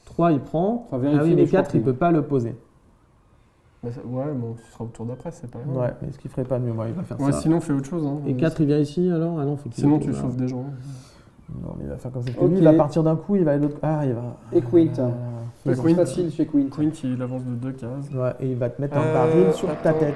S2: 3, il prend.
S1: Enfin, vérifier
S2: Ah oui,
S1: les
S2: mais
S1: choix
S2: 4, il
S1: que-
S2: peut pas le poser.
S3: Ouais, bon, ce sera au tour d'après, c'est pas grave.
S2: Ouais, mais ce qu'il ferait pas de mieux, moi, il va faire
S3: Ouais,
S2: ça.
S3: sinon, fais autre chose. Hein.
S2: Et 4, il vient ici alors? Ah non, faut qu'il
S3: Sinon,
S2: le
S3: tu
S2: pose, là.
S3: sauves des gens.
S2: Non, mais il va faire comme ça.
S1: Ok.
S2: Lui, il va partir d'un coup, il va aller de l'autre. Ah, il va.
S1: Et Quint.
S3: Bah,
S1: C'est
S3: Quint.
S1: facile chez Quint.
S3: Quint, il avance de 2 cases.
S2: Ouais, et il va te mettre un baril sur ta
S3: attends.
S2: tête.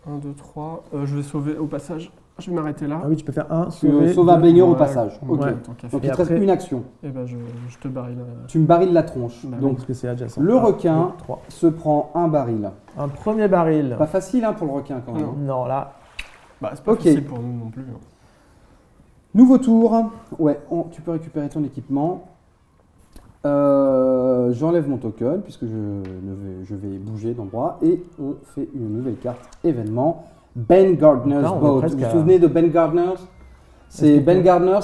S3: 1, 2, 3. Je vais sauver au passage. Je vais m'arrêter là.
S2: Ah oui, tu peux faire 1,
S1: Tu
S2: sauver.
S1: sauves un
S2: deux.
S1: baigneur au
S3: Ouais,
S1: passage.
S3: ouais,
S1: Ok.
S2: Ouais.
S3: tant qu'à
S1: Donc
S3: faire.
S1: il te reste
S2: après-
S1: une action.
S3: Et ben, je te barille là.
S1: Tu me barilles la tronche.
S3: Bah,
S1: Donc
S2: Parce que c'est adjacent.
S1: le requin
S2: 3.
S1: se prend un baril.
S2: Un premier baril.
S1: Pas facile hein, pour le requin quand même.
S3: Non.
S2: Non, là.
S3: Bah, c'est pas
S1: Ok.
S3: facile pour nous non plus. hein.
S1: Nouveau tour. Ouais, tu peux récupérer ton équipement. J'enlève mon token puisque je vais bouger d'endroit et on fait une nouvelle carte événement. Ben Gardner's
S2: Là, on est
S1: Boat. Vous
S2: presque
S1: vous
S2: à-
S1: souvenez de Ben Gardner? C'est Ben
S2: Explique-moi.
S1: Gardner,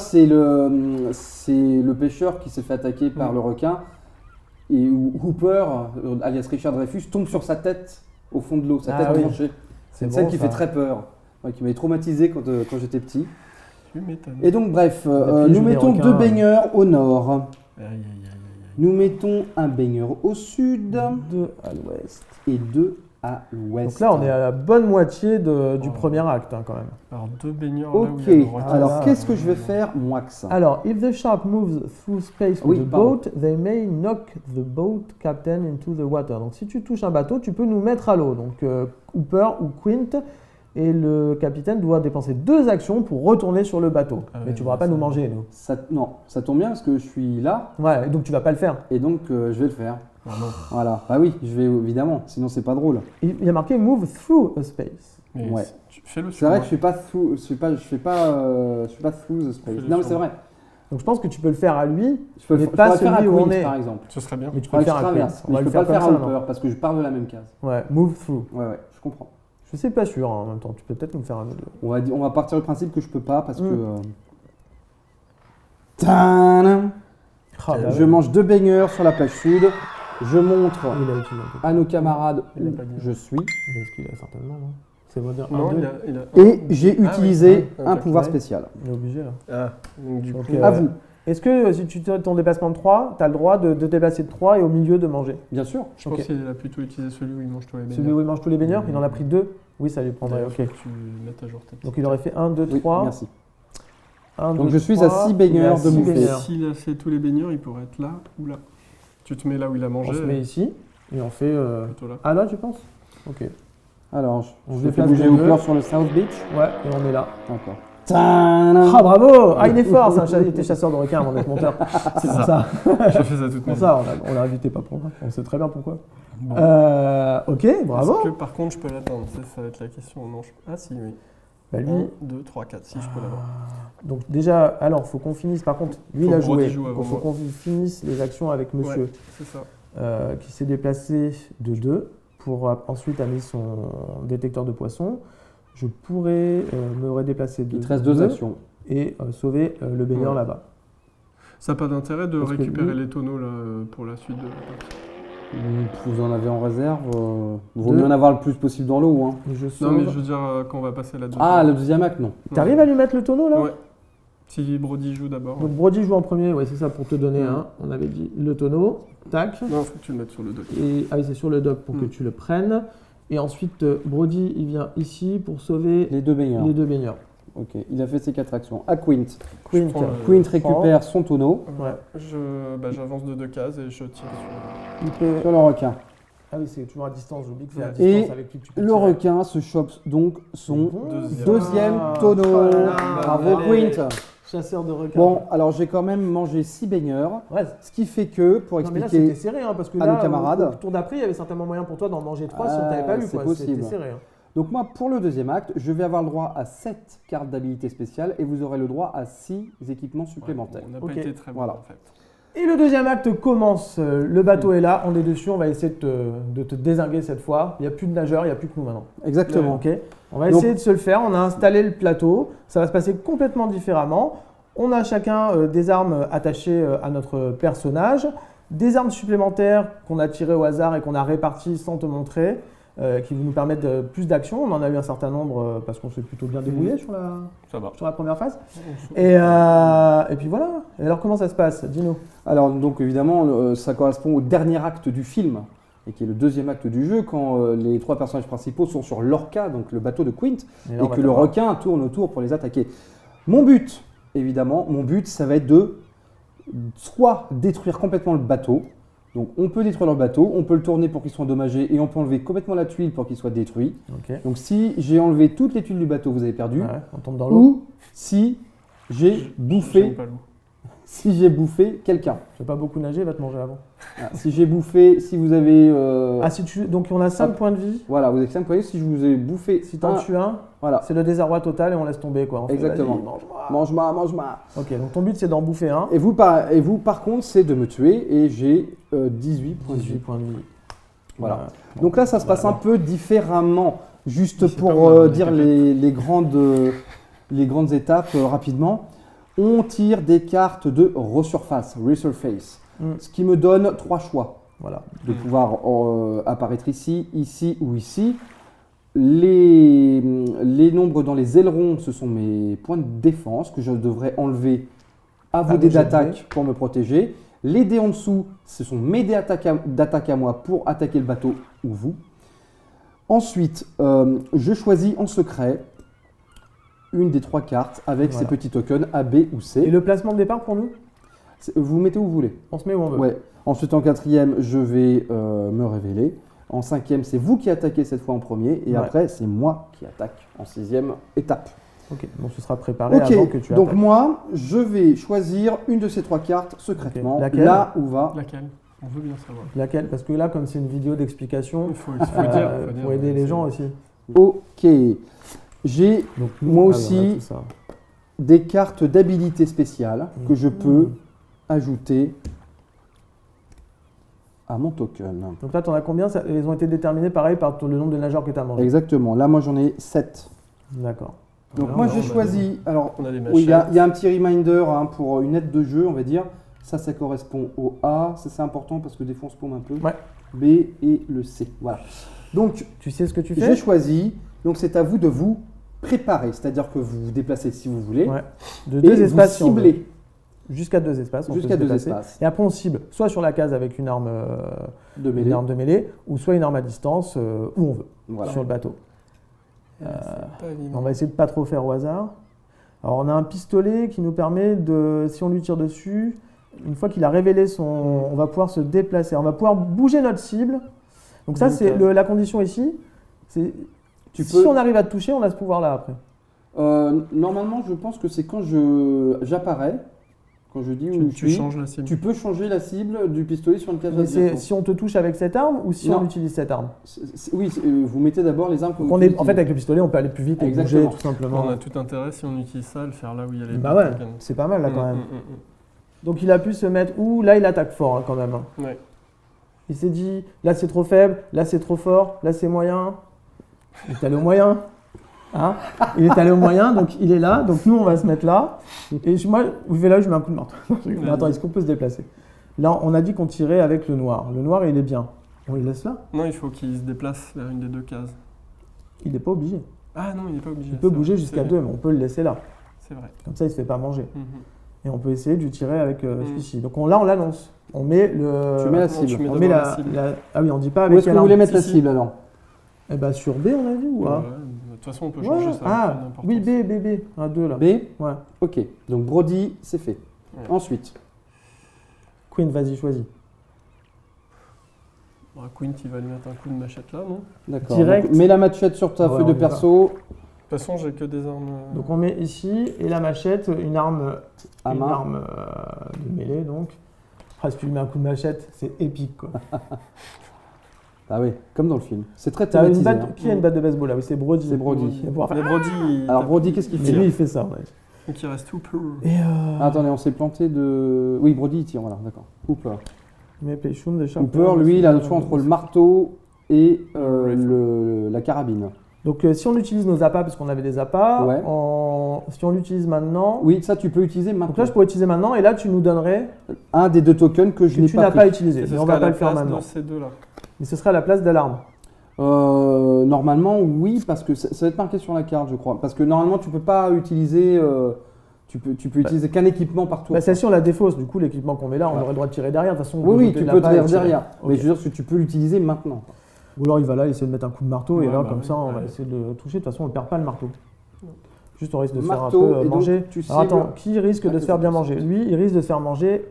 S1: c'est le pêcheur qui s'est fait attaquer par
S3: Mm.
S1: le requin et où Hooper, alias Richard Dreyfus, tombe sur sa tête au fond de l'eau, sa
S2: Ah
S1: tête
S2: oui.
S1: tranchée. C'est une
S2: bon,
S1: scène qui
S2: ça.
S1: fait très peur, ouais, qui m'avait traumatisé quand j'étais petit.
S3: Tu m'étonnes.
S1: Et donc bref,
S2: piège
S1: nous
S2: des
S1: mettons
S2: requins,
S1: 2 baigneurs au nord.
S3: Aïe, aïe, aïe, aïe, aïe.
S1: Nous mettons un baigneur au sud
S2: 2 à l'ouest.
S1: et 2 à l'ouest.
S2: Donc là, on est à la bonne moitié du
S3: Oh.
S2: premier acte, hein, quand même.
S3: Alors, 2 baigneurs là où
S1: Ok,
S3: il y a le requin.
S1: alors
S2: là,
S1: qu'est-ce que je vais faire, Moix?
S2: Alors, if the shark moves through space
S1: Oui,
S2: with a
S1: pardon.
S2: boat, they may knock the boat captain into the water. Donc, si tu touches un bateau, tu peux nous mettre à l'eau. Donc, Hooper ou Quint et le capitaine doivent dépenser 2 actions pour retourner sur le bateau.
S3: Ah
S2: Mais
S3: ouais,
S2: tu ne pourras
S3: ça-
S2: pas nous manger, nous.
S1: Non, ça tombe bien parce que je suis là
S2: Ouais, donc tu vas pas le faire.
S1: et donc je vais le faire.
S3: Ah non.
S1: Voilà, bah oui, je vais évidemment, sinon c'est pas drôle.
S2: Il y a marqué move through a space.
S3: Mais
S1: Ouais.
S3: fais-le
S1: C'est
S3: sur
S1: vrai
S3: moi.
S1: que je fais pas through the space.
S3: Fais-le
S1: Non mais
S3: sur
S1: c'est
S3: moi.
S1: vrai.
S2: Donc, je pense que tu peux le faire à lui,
S1: Je peux
S2: Mais
S1: je
S2: pas
S1: pourrais le faire à
S2: celui où on
S1: Quint
S2: est.
S1: par exemple.
S3: Ce serait bien.
S2: mais tu peux
S1: Ouais,
S2: le
S1: je
S2: faire à Quint.
S1: traverse,
S2: On
S1: mais
S2: va
S1: je
S2: le
S1: peux pas
S2: faire
S1: le faire
S2: comme
S1: à
S2: ça, non.
S1: Hooper parce que je pars de la même case.
S2: Ouais, move through.
S1: Ouais, je comprends.
S2: Je sais pas sûr, hein, en même temps. Tu peux peut-être nous faire un autre.
S1: On va partir du principe que je peux pas parce que.
S2: Mm.
S1: Tadam.
S2: Ah, bah
S1: Je
S2: ouais.
S1: mange 2 baigneurs sur la plage sud. Je montre
S2: Il a utilisé un peu.
S1: à nos camarades
S3: Il a
S1: où
S3: pas dit.
S1: je suis.
S2: Mais est-ce qu'il a certainement, non? C'est bon dire
S3: Non,
S2: 1, 2.
S3: il a.
S1: Et j'ai
S3: Ah oui.
S1: utilisé
S3: Ah,
S1: un
S3: ok.
S1: pouvoir
S2: Ouais.
S1: spécial.
S2: Il est obligé, là.
S3: Ah, donc du
S2: Donc,
S3: coup.
S1: À vous,
S2: Est-ce que si tu ton déplacement de 3, tu as le droit de déplacer de 3 et au milieu de manger?
S1: bien sûr.
S3: Je pense
S2: ok.
S3: qu'il a plutôt utilisé celui où il mange tous les baigneurs.
S2: Celui où il mange tous les baigneurs, il en a pris 2? Oui, ça lui prendrait,
S3: D'ailleurs,
S2: ok.
S3: faut que tu mettes à jour ta petite.
S2: Donc il aurait fait 1, 2,
S1: Oui,
S2: 3.
S1: merci.
S2: 1,
S1: Donc
S2: 2,
S1: je suis à
S2: 3,
S1: 6 baigneurs
S2: il est à
S1: de
S2: 6
S1: bouffer.
S2: baigneurs.
S3: S'il a fait tous les baigneurs, il pourrait être là ou là. Tu te mets là où il a mangé.
S2: On se met ici et on fait.
S3: Plutôt là.
S2: Ah là, tu penses? Ok.
S1: Alors,
S2: On se
S1: je fais
S2: déplace
S1: bouger
S2: de
S1: Hooper
S2: deux.
S1: sur le South Beach.
S2: Ouais, et on est là.
S1: D'accord.
S2: Ah bravo! Ah il est fort, il était chasseur de requins avant d'être monteur. C'est pour ça.
S3: Je fais ça toute ma
S2: Pour
S3: vie.
S2: ça, on l'a invité pas pour rien. On sait très bien pourquoi.
S3: Bon.
S2: Ok, bravo.
S3: Est-ce que par contre je peux l'atteindre? Ça va être la question. Non, Ah si, oui.
S2: Bah, lui,
S3: 1, 2, 3, 4, si je peux l'avoir.
S2: donc déjà, alors faut qu'on finisse. Par contre, lui il
S3: Faut
S2: a
S3: que Brody
S2: joué.
S3: joue avant
S2: Donc faut
S3: moi.
S2: qu'on finisse les actions avec monsieur
S3: Ouais, c'est ça.
S2: qui s'est déplacé de 2 pour ensuite amener son détecteur de poissons. Je pourrais me redéplacer de
S1: Il te reste 2 actions.
S2: et sauver le baigneur
S3: Ouais.
S2: là-bas.
S3: Ça n'a pas d'intérêt de
S2: Parce que
S3: récupérer
S2: lui-
S3: les tonneaux là, pour la suite de la partie.
S1: Vous en avez en réserve. Vaut
S2: Deux.
S1: mieux en avoir le plus possible dans l'eau. Hein.
S2: Et je
S3: Non,
S2: sauve.
S3: mais je veux dire quand on va passer la deuxième.
S1: Ah, le deuxième acte, non.
S2: T'arrives à lui mettre le tonneau là?
S3: Ouais. Si Brody joue d'abord.
S2: Donc Brody joue en premier, ouais c'est ça pour te donner
S3: Mm.
S2: on avait dit le tonneau, tac.
S3: Non, faut que tu le mettes sur le dock.
S2: Et ah oui, c'est sur le dock pour que tu le prennes. Et ensuite Brody il vient ici pour sauver
S1: Les 2 baigneurs.
S2: les 2 baigneurs.
S1: Ok, il a fait ses 4 actions. À Quint.
S2: Quint,
S3: prends le-
S1: Quint récupère son tonneau
S2: Ouais.
S3: J'avance de 2 cases et je tire sur.
S2: il peut...
S1: sur le requin.
S2: Ah oui c'est toujours à distance, j'oublie que c'est à
S1: Et
S2: distance avec lui que tu peux
S1: Le
S2: tirer.
S1: requin se chope donc son
S3: Deuxième.
S1: deuxième
S2: Ah,
S1: tonneau.
S2: oh là là,
S1: Bravo
S2: allez.
S1: Quint.
S2: Chasseur de requins.
S1: Bon, alors j'ai quand même mangé 6 baigneurs.
S2: Ouais.
S1: Ce qui fait que, pour
S2: Non mais là c'était
S1: expliquer...
S2: serré hein, parce que
S1: à
S2: là
S1: nos camarades.
S2: au tour d'après il y avait certainement moyen pour toi d'en manger 3 si on
S1: Ah,
S2: t'avait pas eu
S1: c'est
S2: quoi.
S1: possible.
S2: C'était serré. Hein.
S1: Donc moi, pour le deuxième acte, je vais avoir le droit à 7 cartes d'habilité spéciale et vous aurez le droit à 6 équipements supplémentaires.
S3: On n'a
S2: Ok.
S3: pas été très bon
S1: Voilà.
S3: en fait.
S2: Et le deuxième acte commence. Le bateau est là, on est dessus, on va essayer de te dézinguer cette fois. Il n'y a plus de nageurs, il n'y a plus que nous maintenant.
S1: Exactement.
S2: Ok. On va
S1: Donc-
S2: essayer de se le faire. On a installé le plateau. Ça va se passer complètement différemment. On a chacun des armes attachées à notre personnage, des armes supplémentaires qu'on a tirées au hasard et qu'on a réparties sans te montrer, qui nous permettent plus d'action. On en a eu un certain nombre parce qu'on s'est plutôt bien débrouillé sur
S3: Ça va.
S2: la première phase. Et puis voilà. Et alors comment ça se passe? Dis-nous.
S1: Alors donc évidemment, ça correspond au dernier acte du film, et qui est le deuxième acte du jeu, quand les 3 personnages principaux sont sur l'Orca, donc le bateau de Quint,
S2: Et là, on
S1: et
S2: va
S1: que le
S2: t'avoir.
S1: requin tourne autour pour les attaquer. Mon but, évidemment, ça va être de soit détruire complètement le bateau. Donc on peut détruire le bateau, on peut le tourner pour qu'il soit endommagé, et on peut enlever complètement la tuile pour qu'il soit détruit.
S2: Ok.
S1: Donc si j'ai enlevé toutes les tuiles du bateau, vous avez perdu.
S2: Ouais, on tombe dans l'eau.
S1: Ou si j'ai
S3: J'aime
S1: bouffé,
S3: pas l'eau.
S1: quelqu'un.
S2: Je vais pas beaucoup nager, va te manger avant.
S1: Ah, si j'ai bouffé, si vous avez...
S2: Ah, si tu... Donc on a 5
S1: hop.
S2: points de vie.
S1: Voilà, vous avez 5 points. Si je vous ai bouffé...
S2: Si t'en
S1: un-
S2: tues un,
S1: Voilà,
S2: c'est le désarroi total et on laisse tomber quoi. On fait,
S1: Exactement.
S2: vas-y, mange-moi.
S1: mange-moi, mange-moi.
S2: Ok, donc ton but c'est d'en bouffer un.
S1: Et vous, par contre, c'est de me tuer, et j'ai 18 points de
S2: 18
S1: vie.
S2: points de vie.
S1: Voilà. Donc là, ça se passe un peu différemment. Juste
S3: C'est
S1: pour
S3: pas mal,
S1: dire les grandes étapes rapidement. On tire des cartes de resurface, resurface,
S2: Mm.
S1: ce qui me donne 3 choix
S2: Voilà.
S1: de pouvoir apparaître ici, ici ou ici. Les nombres dans les ailerons, ce sont mes points de défense que je devrais enlever à vos
S2: vos
S1: dés
S2: jets de
S1: d'attaque pour me protéger. Les dés en dessous, ce sont mes dés d'attaque à moi pour attaquer le bateau ou vous. Ensuite, je choisis en secret une des 3 cartes avec
S2: Voilà.
S1: ces petits tokens A, B ou C.
S2: Et le placement de départ pour nous?
S1: Vous mettez où vous voulez.
S2: On se met où on veut.
S1: Ouais. Ensuite, en 4e, je vais me révéler. En 5e, c'est vous qui attaquez cette fois en premier. Et
S2: Ouais.
S1: après, c'est moi qui attaque en 6e étape.
S2: Ok, donc ce sera préparé avant que tu
S1: donc
S2: attaques.
S1: moi, je vais choisir une de ces 3 cartes secrètement.
S2: Ok. Laquelle
S1: Là où va.
S3: Laquelle? On veut bien savoir.
S2: Laquelle? Parce que là, comme c'est une vidéo d'explication,
S3: Il faut dire.
S2: pour aider les gens aussi.
S1: Ok. J'ai
S2: Donc,
S1: Moi
S2: ah,
S1: aussi,
S2: voilà, tout ça.
S1: des cartes d'habilité spéciale que je peux ajouter à mon token.
S2: Donc là, tu en as combien? Ils ont été déterminés pareil par le nombre de nageurs que tu as mangé.
S1: Exactement. Là, moi, j'en ai 7.
S2: D'accord.
S1: Donc
S3: Voilà,
S1: moi,
S3: on
S1: j'ai
S3: a
S1: choisi... Alors,
S3: On a des
S1: oui,
S3: machettes.
S1: il y a un petit reminder pour une aide de jeu, on va dire. Ça correspond au A. Ça, c'est important parce que des fois, on se paume un peu.
S2: Ouais.
S1: B et le C. Voilà. Donc,
S2: Tu sais ce que tu
S1: j'ai
S2: fais?
S1: choisi. Donc, c'est à vous de vous préparer. C'est-à-dire que vous vous déplacez si vous voulez.
S2: Ouais. De
S1: Et
S2: 2
S1: vous
S2: espaces si on veut.
S1: ciblez
S2: Jusqu'à 2 espaces. on peut
S1: jusqu'à
S2: se
S1: 2
S2: déplacer.
S1: espaces
S2: Et après, on cible soit sur la case avec une arme
S1: de mêlée.
S2: ou soit une arme à distance où on veut,
S1: Voilà.
S2: sur le bateau.
S3: C'est pas évident.
S2: On va essayer de pas trop faire au hasard. Alors, on a un pistolet qui nous permet de, si on lui tire dessus, une fois qu'il a révélé on va pouvoir se déplacer. On va pouvoir bouger notre cible. Donc ça,
S3: Donc,
S2: c'est la condition ici. C'est Si on arrive à te toucher, on a ce pouvoir-là après.
S1: Normalement, je pense que c'est quand j'apparais, quand je dis où je
S3: Tu
S1: suis,
S3: changes la cible.
S1: tu peux changer la cible du pistolet sur une case
S2: Mais c'est
S1: d'adjacent.
S2: si on te touche avec cette arme ou si
S1: Non.
S2: on utilise cette arme.
S1: Oui, vous mettez d'abord les armes que
S2: Donc
S1: vous
S2: en fait,
S1: utilisez.
S2: avec le pistolet, on peut aller plus vite et
S1: Exactement.
S2: bouger tout simplement.
S3: On a tout intérêt, si on utilise ça, à le faire là où il y a les
S2: Bah ouais,
S3: tokens.
S2: c'est pas mal là quand même.
S3: Mm.
S2: Donc il a pu se mettre où? Là, il attaque fort hein, quand même. Hein.
S3: Ouais.
S2: Il s'est dit, là c'est trop faible, là c'est trop fort, là c'est moyen. Il est allé au moyen. Hein, il est allé au moyen, donc il est là. Donc nous, on va se mettre là. Et moi, je vais là, je mets un coup de marteau. Mais attends, est-ce qu'on peut se déplacer? Là, on a dit qu'on tirait avec le noir. Le noir, il est bien. On le laisse là?
S3: Non, il faut qu'il se déplace vers une des deux cases.
S2: Il n'est pas obligé.
S3: Ah non, il n'est pas obligé.
S2: Il peut
S3: c'est
S2: bouger
S3: vrai,
S2: jusqu'à
S3: c'est
S2: 2,
S3: vrai,
S2: mais on peut le laisser là.
S3: C'est vrai.
S2: Comme ça, il ne se fait pas manger.
S3: Mhm.
S2: Et on peut essayer de lui tirer avec celui-ci. Donc là, on l'annonce. On met le.
S1: Tu mets la
S3: Non,
S1: cible.
S3: tu mets
S2: On
S3: d'abord
S2: met
S3: la cible.
S2: Ah oui, on dit pas
S1: Où
S2: avec
S1: est-ce que
S2: quelle
S1: vous voulez
S2: arme.
S1: mettre la
S3: Si,
S1: cible alors?
S2: Eh ben sur B, on a dit ou A?
S3: Ouais, de toute façon, on peut
S2: Ouais.
S3: changer ça.
S2: Ah,
S3: n'a pas d'importance.
S2: oui, B. Un 2 là.
S1: B.
S2: Ouais.
S1: Ok. Donc Brody, c'est fait.
S3: Ouais.
S1: Ensuite,
S2: Queen, vas-y, choisis.
S3: Bah, Quint, il va lui mettre un coup de machette là, non De
S1: d'accord.
S2: Direct.
S1: Donc, mets la machette sur ta
S2: Ouais,
S1: feuille de
S2: on y va.
S1: perso
S3: toute façon, j'ai que des armes.
S2: Donc on met ici, et la machette, une arme,
S1: à
S2: une
S1: main.
S2: arme de mêlée donc. Après, si tu lui mets un coup de machette, c'est épique quoi.
S1: Ah oui, comme dans le film. C'est très
S2: T'as une
S1: thématisé.
S2: batte,
S1: hein.
S2: qui a une batte de baseball là? Oui, c'est Brody.
S1: C'est Brody.
S2: Il va pouvoir faire-
S3: Mais Brody,
S1: Alors Brody, qu'est-ce qu'il
S2: Mais
S1: fait
S2: lui, il fait ça. Ouais.
S3: donc il reste tout peu.
S2: Et
S1: Ah, attendez, on s'est planté de... Oui, Brody, il tire, voilà, d'accord. Hooper.
S2: mais Playshum de chaque.
S1: Hooper, lui, il a le choix entre le marteau et la carabine.
S2: Donc si on utilise nos appâts, parce qu'on avait des appâts,
S1: Ouais.
S2: si on l'utilise maintenant.
S1: Oui, ça, tu peux utiliser
S2: Donc
S1: maintenant.
S2: là, je pourrais utiliser maintenant, et là, tu nous donnerais
S1: Un des deux tokens que je
S2: que
S1: n'ai
S2: tu
S1: pas
S2: n'as
S1: pris.
S2: pas utilisé.
S3: Et ce
S2: Mais on
S3: sera
S2: va
S3: à
S2: pas
S3: la
S2: le faire
S3: place
S2: maintenant.
S3: de ces deux-là.
S2: Mais ce sera à la place de l'arme.
S1: Normalement, oui, parce que ça va être marqué sur la carte, je crois. Parce que normalement, tu peux pas utiliser... tu peux utiliser qu'un équipement par tour.
S2: Bah, celle-ci, on la défausse. Du coup, l'équipement qu'on met là, on
S1: Ouais.
S2: aurait le droit de tirer derrière. De toute façon, on
S1: Oui, oui,
S2: jeter
S1: tu
S2: la
S1: peux
S2: balle et
S1: tirer
S2: tirer.
S1: derrière. Mais
S2: Ok.
S1: je veux dire que tu peux l'utiliser maintenant.
S2: Ou alors il va là, il essaie de mettre un coup de marteau, et
S3: Ouais,
S2: là,
S3: bah
S2: comme
S3: oui,
S2: ça, on va
S3: ouais.
S2: essayer de le toucher. De toute façon, on ne perd pas le marteau. Juste, on risque de se
S1: Marteau,
S2: faire un peu
S1: et donc,
S2: manger.
S1: tu
S2: Alors attends,
S1: cibles-
S2: qui risque de
S1: Ah,
S2: se faire bien
S1: c'est
S2: manger? Lui, il risque de se faire manger.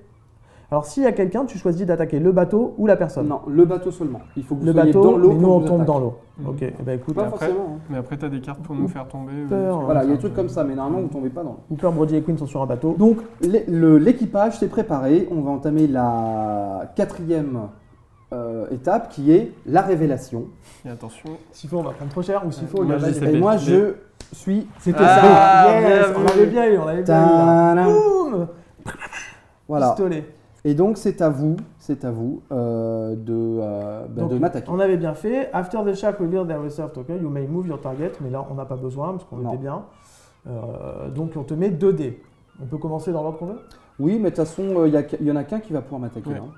S2: Alors, s'il y a quelqu'un, tu choisis d'attaquer le bateau ou la personne.
S1: Non, le bateau seulement. Il faut que vous
S2: Le
S1: soyez
S2: bateau,
S1: dans l'eau
S2: mais nous,
S1: quand
S2: on
S1: vous
S2: tombe
S1: attaquez.
S2: dans l'eau.
S3: Mhm.
S2: Ok, eh ben, écoute,
S1: Pas
S3: Après-
S1: forcément. hein.
S3: Mais après, tu as des cartes pour nous faire tomber.
S2: Peur.
S1: Voilà, il y a des trucs comme ça, mais normalement, vous tombez pas dans l'eau.
S2: Hooper, Brody et Queen sont sur un bateau.
S1: Donc, l'équipage s'est préparé. On va entamer la 4e étape qui est la révélation.
S3: Et attention.
S2: S'il faut, on va prendre trop cher, ou s'il faut,
S3: Moi,
S2: il y a
S3: je
S2: pas
S3: sais
S2: de-
S1: Et
S3: B.
S1: moi,
S3: B.
S1: je suis.
S2: C'était
S3: Ah,
S2: ça. Yes,
S3: bien
S2: on
S3: vu.
S2: l'avait bien eu, on l'avait bien eu. là.
S1: Ta-da.
S2: Boum.
S1: Voilà.
S2: Pistolet.
S1: Et donc, c'est à vous
S2: Donc,
S1: de m'attaquer.
S2: On avait bien fait. After the shark reveal their reserve token, you may move your target. Mais là, on n'a pas besoin parce qu'on
S1: Non.
S2: était bien. Donc, on te met 2 dés. On peut commencer dans l'ordre qu'on veut?
S1: Oui, mais de toute façon, il y en a qu'un qui va pouvoir m'attaquer.
S3: Ouais.
S1: hein.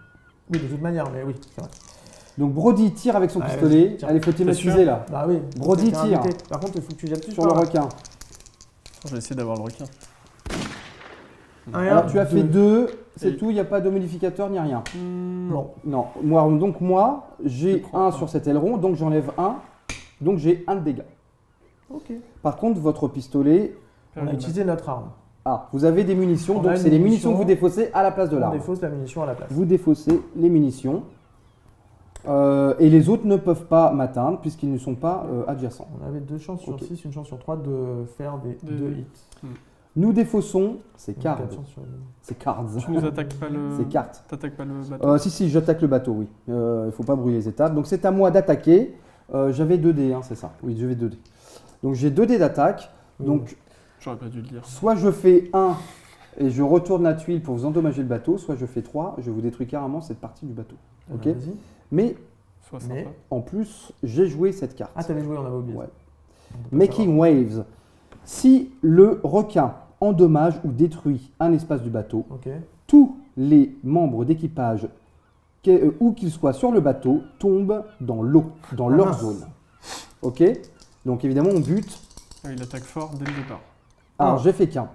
S2: Oui, de toute manière, mais oui, c'est vrai.
S1: Donc, Brody tire avec son
S2: Ouais,
S1: pistolet.
S2: vas-y, tire.
S1: Allez, faut thématiser
S3: sûr
S1: là.
S2: Bah oui.
S1: Brody
S2: Quelqu'un
S1: tire.
S2: invité. Par contre, il faut que tu jettes plus
S1: Sur le requin.
S3: Je vais essayer d'avoir le requin.
S1: Alors, tu as fait 2, c'est
S3: Et-
S1: tout, il n'y a pas de modificateur ni rien.
S2: Non.
S1: Non, moi, j'ai
S3: Je prends
S1: 1
S3: un.
S1: sur cet aileron, donc j'enlève 1, donc j'ai 1 de dégâts.
S2: Ok.
S1: Par contre, votre pistolet,
S2: On a utilisé notre arme.
S1: vous avez des munitions,
S2: On a
S1: donc
S2: une
S1: c'est les munitions
S2: munition.
S1: que vous défaussez à la place de
S2: On
S1: l'arme.
S2: défausse la munition à la place.
S1: Vous défaussez les munitions, et les autres ne peuvent pas m'atteindre puisqu'ils ne sont pas adjacents.
S2: On avait 2 chances sur
S1: Ok.
S2: 6, une chance sur 3 de faire des
S3: Des-
S2: 2 hits.
S1: Nous défaussons, c'est
S2: Donc,
S1: cards,
S2: 4 chances sur
S1: c'est cards,
S3: Tu nous attaques pas le.
S1: c'est cartes.
S3: T'attaques pas le bateau.
S1: Si, j'attaque le bateau, oui. Il ne faut pas brouiller les étapes. Donc c'est à moi d'attaquer. J'avais 2 dés, hein, c'est ça. Oui, j'avais 2 dés. Donc j'ai 2 dés d'attaque. Donc
S3: J'aurais pas dû le dire.
S1: soit je fais 1 et je retourne la tuile pour vous endommager le bateau, soit je fais 3, je vous détruis carrément cette partie du bateau.
S2: Eh ben,
S1: Ok.
S2: vas-y.
S1: Mais
S3: Sois
S2: Mais-
S3: sympa.
S1: en plus, j'ai joué cette carte.
S2: Ah, t'avais joué, on avait oublié.
S1: Ouais.
S2: On peut pas
S1: Making Waves. Si le requin endommage ou détruit un espace du bateau,
S2: savoir. Ok.
S1: tous les membres d'équipage, où qu'ils soient sur le bateau, tombent dans l'eau, dans
S2: Ah,
S1: leur
S2: mince.
S1: zone. Ok. Donc évidemment, on bute.
S3: Ah, il attaque fort dès le départ.
S1: Alors,
S2: Ah.
S1: j'ai fait qu'un.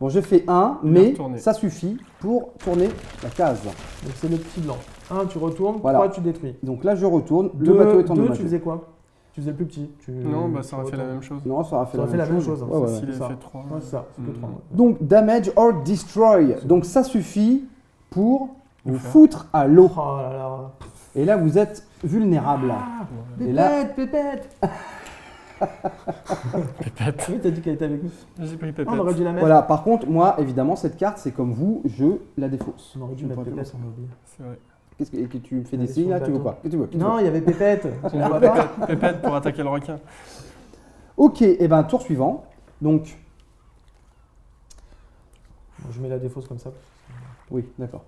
S1: Bon, j'ai fait 1,
S3: Il a
S1: mais
S3: retourné.
S1: ça suffit pour tourner la case.
S2: Donc c'est le petit blanc. 1, tu retournes.
S1: Voilà.
S2: 3, tu détruis.
S1: Donc là, je retourne. Le
S2: 2,
S1: bateau est
S2: 2,
S1: endommagé.
S2: tu faisais quoi? Tu faisais le plus petit.
S3: Non, bah ça
S2: tu
S3: aurait fait la
S2: retournes.
S3: même chose.
S1: Non, ça aura fait,
S2: Ça aurait fait la même chose, hein.
S1: Ouais, ouais, ouais.
S3: S'il
S2: c'est
S3: avait
S2: ça.
S3: fait 3.
S2: Ouais, c'est ça, c'est que 3.
S1: Donc, damage or destroy. Donc, ça suffit pour vous
S3: faire.
S1: foutre à l'eau.
S2: Oh là là.
S1: Et là, vous êtes vulnérable. Et là,
S2: Pépette, pépette.
S3: Pépette.
S2: Oui, t'as dit qu'elle était avec nous.
S3: J'ai pris
S2: Ah,
S3: Pépette.
S2: on aurait dû la mettre.
S1: Voilà, par contre, moi, évidemment, cette carte, c'est comme vous, je la défausse.
S2: On aurait dû
S1: Je
S2: mettre
S1: pourrais
S2: Pépette,
S1: plus
S2: on a oublié.
S3: C'est vrai.
S1: Qu'est-ce que tu me fais
S2: Elle
S1: des
S2: est
S1: signes
S2: sur
S1: là?
S2: le
S1: Tu veux
S2: bateau.
S1: quoi? Qu'est-ce que tu veux? Qu'est-ce que tu
S2: Non,
S1: veux
S2: il y avait Pépette.
S3: On
S2: Tu
S3: voit
S2: vois pas
S3: Pépette pour attaquer le requin.
S1: Ok, et ben tour suivant. Donc,
S2: Bon, je mets la défausse comme ça.
S1: oui, d'accord.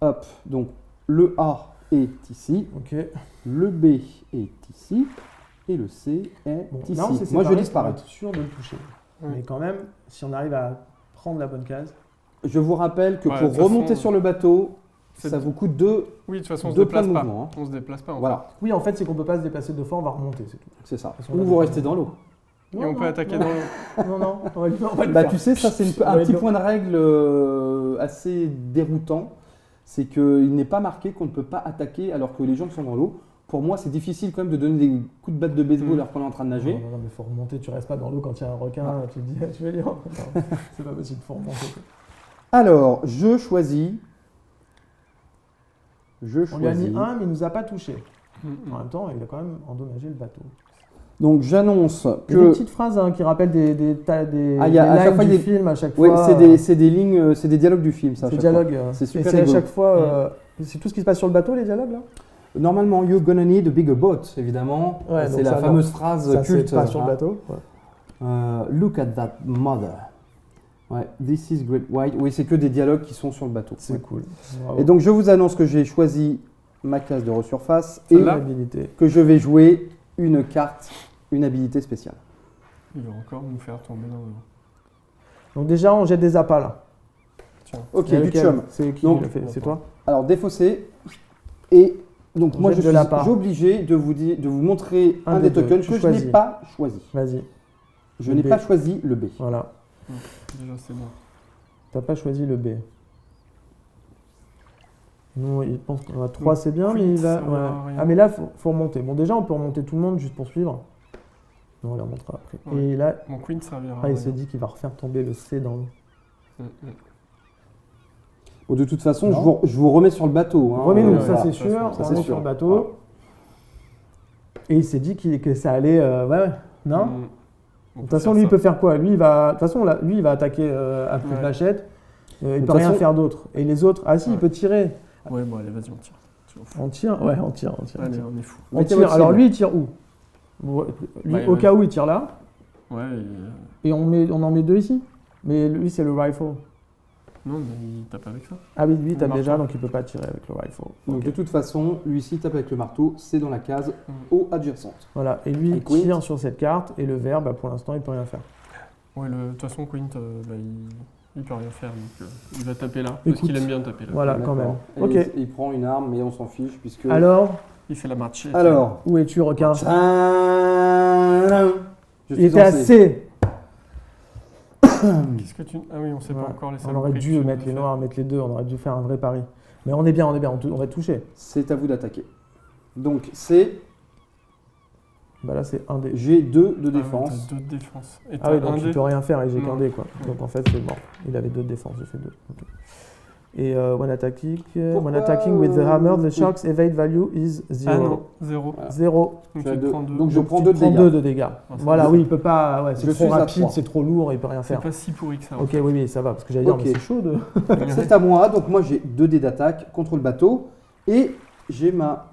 S1: Hop, donc le A est ici,
S2: Ok.
S1: le B est ici, et le C est
S2: Bon,
S1: ici.
S2: là, on s'est
S1: Moi, je
S2: séparés
S1: disparais.
S2: pour être sûr de le toucher.
S3: Oui.
S2: Mais quand même, si on arrive à prendre la bonne case.
S1: Je vous rappelle que
S3: Ouais,
S1: pour
S3: de toute
S1: remonter
S3: façon,
S1: sur le bateau,
S3: c'est-
S1: ça vous coûte deux.
S3: Oui, de toute façon, on se
S1: Deux points
S3: déplace
S1: de
S3: pas.
S1: mouvement, hein.
S3: On se déplace pas. En
S1: Voilà,
S2: Oui, en fait, c'est qu'on peut pas se déplacer 2 fois, on va remonter, c'est tout.
S1: c'est ça.
S2: façon,
S1: Ou
S2: là,
S1: vous
S2: vous
S1: restez
S2: pouvez-
S1: dans l'eau.
S3: fait. Et on peut attaquer dans l'eau.
S2: Non, non, on va le faire.
S1: Bah, tu sais, ça, c'est
S2: On
S1: un
S2: va
S1: petit
S2: le-
S1: point de règle assez déroutant. C'est qu'il n'est pas marqué qu'on ne peut pas attaquer alors que les gens sont dans l'eau. Pour moi, c'est difficile quand même de donner des coups de batte de baseball alors qu'on est en train de nager.
S2: Non, non, non, mais faut remonter, tu restes pas dans l'eau quand il y a un requin, tu te dis, tu veux dire. Non, c'est pas possible, faut remonter. quoi.
S1: Alors, je choisis.
S2: On lui a mis 1, mais il nous a pas touché. En
S3: Mm.
S2: même temps, il a quand même endommagé le bateau.
S1: Donc, j'annonce
S2: Il y a des
S1: que.
S2: petites phrases hein, qui rappellent des
S1: Ah, il y a- à chaque
S2: lines
S1: fois,
S2: du
S1: il y a-
S2: film à chaque
S1: Oui,
S2: fois.
S1: c'est des lignes, c'est des dialogues du film, ça. à
S2: C'est
S1: chaque fois.
S2: dialogue.
S1: C'est
S2: Et
S1: super
S2: c'est à
S1: rigolo.
S2: chaque fois. C'est tout ce qui se passe sur le bateau, les dialogues là.
S1: Normalement, you're gonna need a bigger boat, évidemment.
S2: Ouais,
S1: c'est
S2: donc
S1: la
S2: ça,
S1: fameuse phrase
S2: Ça, c'est
S1: culte.
S2: pas sur le
S1: hein.
S2: bateau. Ouais.
S1: Look at that mother. Ouais, this is great white. Oui, c'est que des dialogues qui sont sur le bateau.
S2: C'est
S1: Ouais.
S2: cool. Bravo.
S1: Et donc, je vous annonce que j'ai choisi ma case de resurface et
S3: Celle-là
S2: habilité.
S1: que je vais jouer une carte, une habilité spéciale.
S3: Il va encore nous faire tomber dans l'eau.
S2: Donc déjà, on jette des appâts là.
S3: Tiens.
S1: Ok,
S2: Et
S1: du
S2: lequel
S1: chum.
S2: C'est qui
S1: Donc-
S2: qui l'a fait C'est toi
S1: Alors, défaussé. Et donc,
S2: On
S1: moi,
S2: jette
S1: je
S2: de
S1: suis
S2: la part.
S1: obligé de vous montrer
S2: Un
S1: un
S2: des
S1: des
S2: deux.
S1: tokens
S2: Tu
S1: que je n'ai
S2: choisis.
S1: pas choisi.
S2: Vas-y.
S1: Je
S2: Le
S1: n'ai
S2: B.
S1: pas choisi le B.
S2: Voilà.
S3: Déjà, c'est bon.
S2: T'as pas choisi le B. Non, il pense qu'on a 3, c'est bien,
S3: Queen,
S2: mais il
S3: ça
S2: va.
S3: va
S2: Ouais.
S3: rien.
S2: Ah, mais là, faut remonter. Bon, déjà, on peut remonter tout le monde juste pour suivre. Non, on les remontera après.
S3: Ouais.
S2: Et là,
S3: Mon queen servira.
S2: il s'est dit qu'il va refaire tomber le C dans l'eau.
S1: Bon, de toute façon,
S2: Non.
S1: je vous remets sur le bateau. hein.
S2: Remets-nous,
S1: Voilà.
S2: ça c'est
S3: ça,
S2: sûr.
S3: ça,
S2: On
S1: c'est
S2: est
S1: sûr.
S2: sur le bateau. Et il s'est dit que ça allait. Ouais. Non De toute façon, lui, il peut faire quoi? Lui, il va. De toute façon, là, lui, il va attaquer à plus de
S3: Ouais.
S2: vachette. Il
S1: De
S2: peut
S1: toute
S2: rien
S1: façon-
S2: faire d'autre. Et les autres, ah si, il
S3: Ouais.
S2: peut tirer.
S3: Ouais, bon, allez, vas-y, on tire.
S2: On tire. Ouais, on tire.
S3: Allez, on est fou.
S2: On
S1: Mettez
S2: tire.
S1: votre
S2: Alors
S1: cible.
S2: lui, il tire où? Lui,
S3: Ouais,
S2: au
S3: ouais.
S2: cas où, il tire là.
S3: Ouais,
S2: Et on en met 2 ici. Mais lui, c'est le rifle.
S3: non, mais il tape avec ça.
S2: Ah oui, lui, il
S3: Le
S2: tape
S3: marteau.
S2: déjà, donc il peut pas tirer avec le rifle.
S1: Donc,
S2: Ok.
S1: de toute façon, lui-ci tape avec le marteau, c'est dans la case eau adjacente.
S2: Voilà. Et lui,
S1: Et
S2: il
S1: Quint.
S2: tire sur cette carte. Et le vert, bah, pour l'instant, il peut rien faire.
S3: Ouais, de toute façon, Quint, bah, il peut rien faire, donc il va taper là, parce
S2: Écoute.
S3: qu'il aime bien taper là.
S2: Voilà, quand même.
S1: D'accord.
S2: Ok.
S1: Et il prend une arme, mais on s'en fiche, puisque...
S2: Alors,
S3: Il fait la marche.
S1: Alors...
S2: où es-tu, requin?
S1: tadam, je
S2: Il
S1: suis
S2: était
S1: en
S2: assez.
S3: Qu'est-ce que tu. Ah oui, on sait
S2: Ouais.
S3: pas encore les
S2: On aurait
S3: saloperies
S2: dû
S3: que tu
S2: mettre
S3: vas
S2: les
S3: faire.
S2: noirs, mettre les deux, on aurait dû faire un vrai pari. Mais on est bien, on va toucher.
S1: C'est à vous d'attaquer. Donc, c'est...
S2: Bah là, c'est un dé.
S1: J'ai 2 de
S3: Ah ouais,
S1: défense.
S3: t'as 2 de défense. Et
S2: Ah oui,
S3: t'as
S2: donc
S3: un
S2: tu
S3: dé.
S2: peux rien faire et j'ai qu'un
S3: Non.
S2: dé, quoi.
S3: Ouais.
S2: Donc en fait, c'est mort. Il avait 2 de défense, j'ai fait 2. Ok. Et when attacking,
S1: Pourquoi,
S2: when attacking with the hammer, the
S1: oui.
S2: shark's evade value is
S3: Ah
S2: 0.
S3: non, 0.
S1: Voilà.
S2: 0.
S3: Donc
S1: Tu as
S3: tu
S1: deux.
S3: prends 2.
S1: Donc je prends
S2: tu
S1: 2 de
S2: prends
S1: dégâts.
S2: 2 de dégâts.
S3: c'est
S2: Voilà,
S3: bien.
S2: oui, il peut pas. Ouais, c'est
S1: Je
S2: trop
S1: suis à
S2: rapide,
S1: 3.
S2: c'est trop lourd, il peut rien
S3: C'est
S2: faire.
S3: pas si pourri que ça.
S2: Ok, oui, ça va, parce que j'allais dire,
S1: Ok.
S2: mais c'est chaud de.
S1: C'est à moi, donc moi j'ai 2 dés d'attaque contre le bateau. Et j'ai ma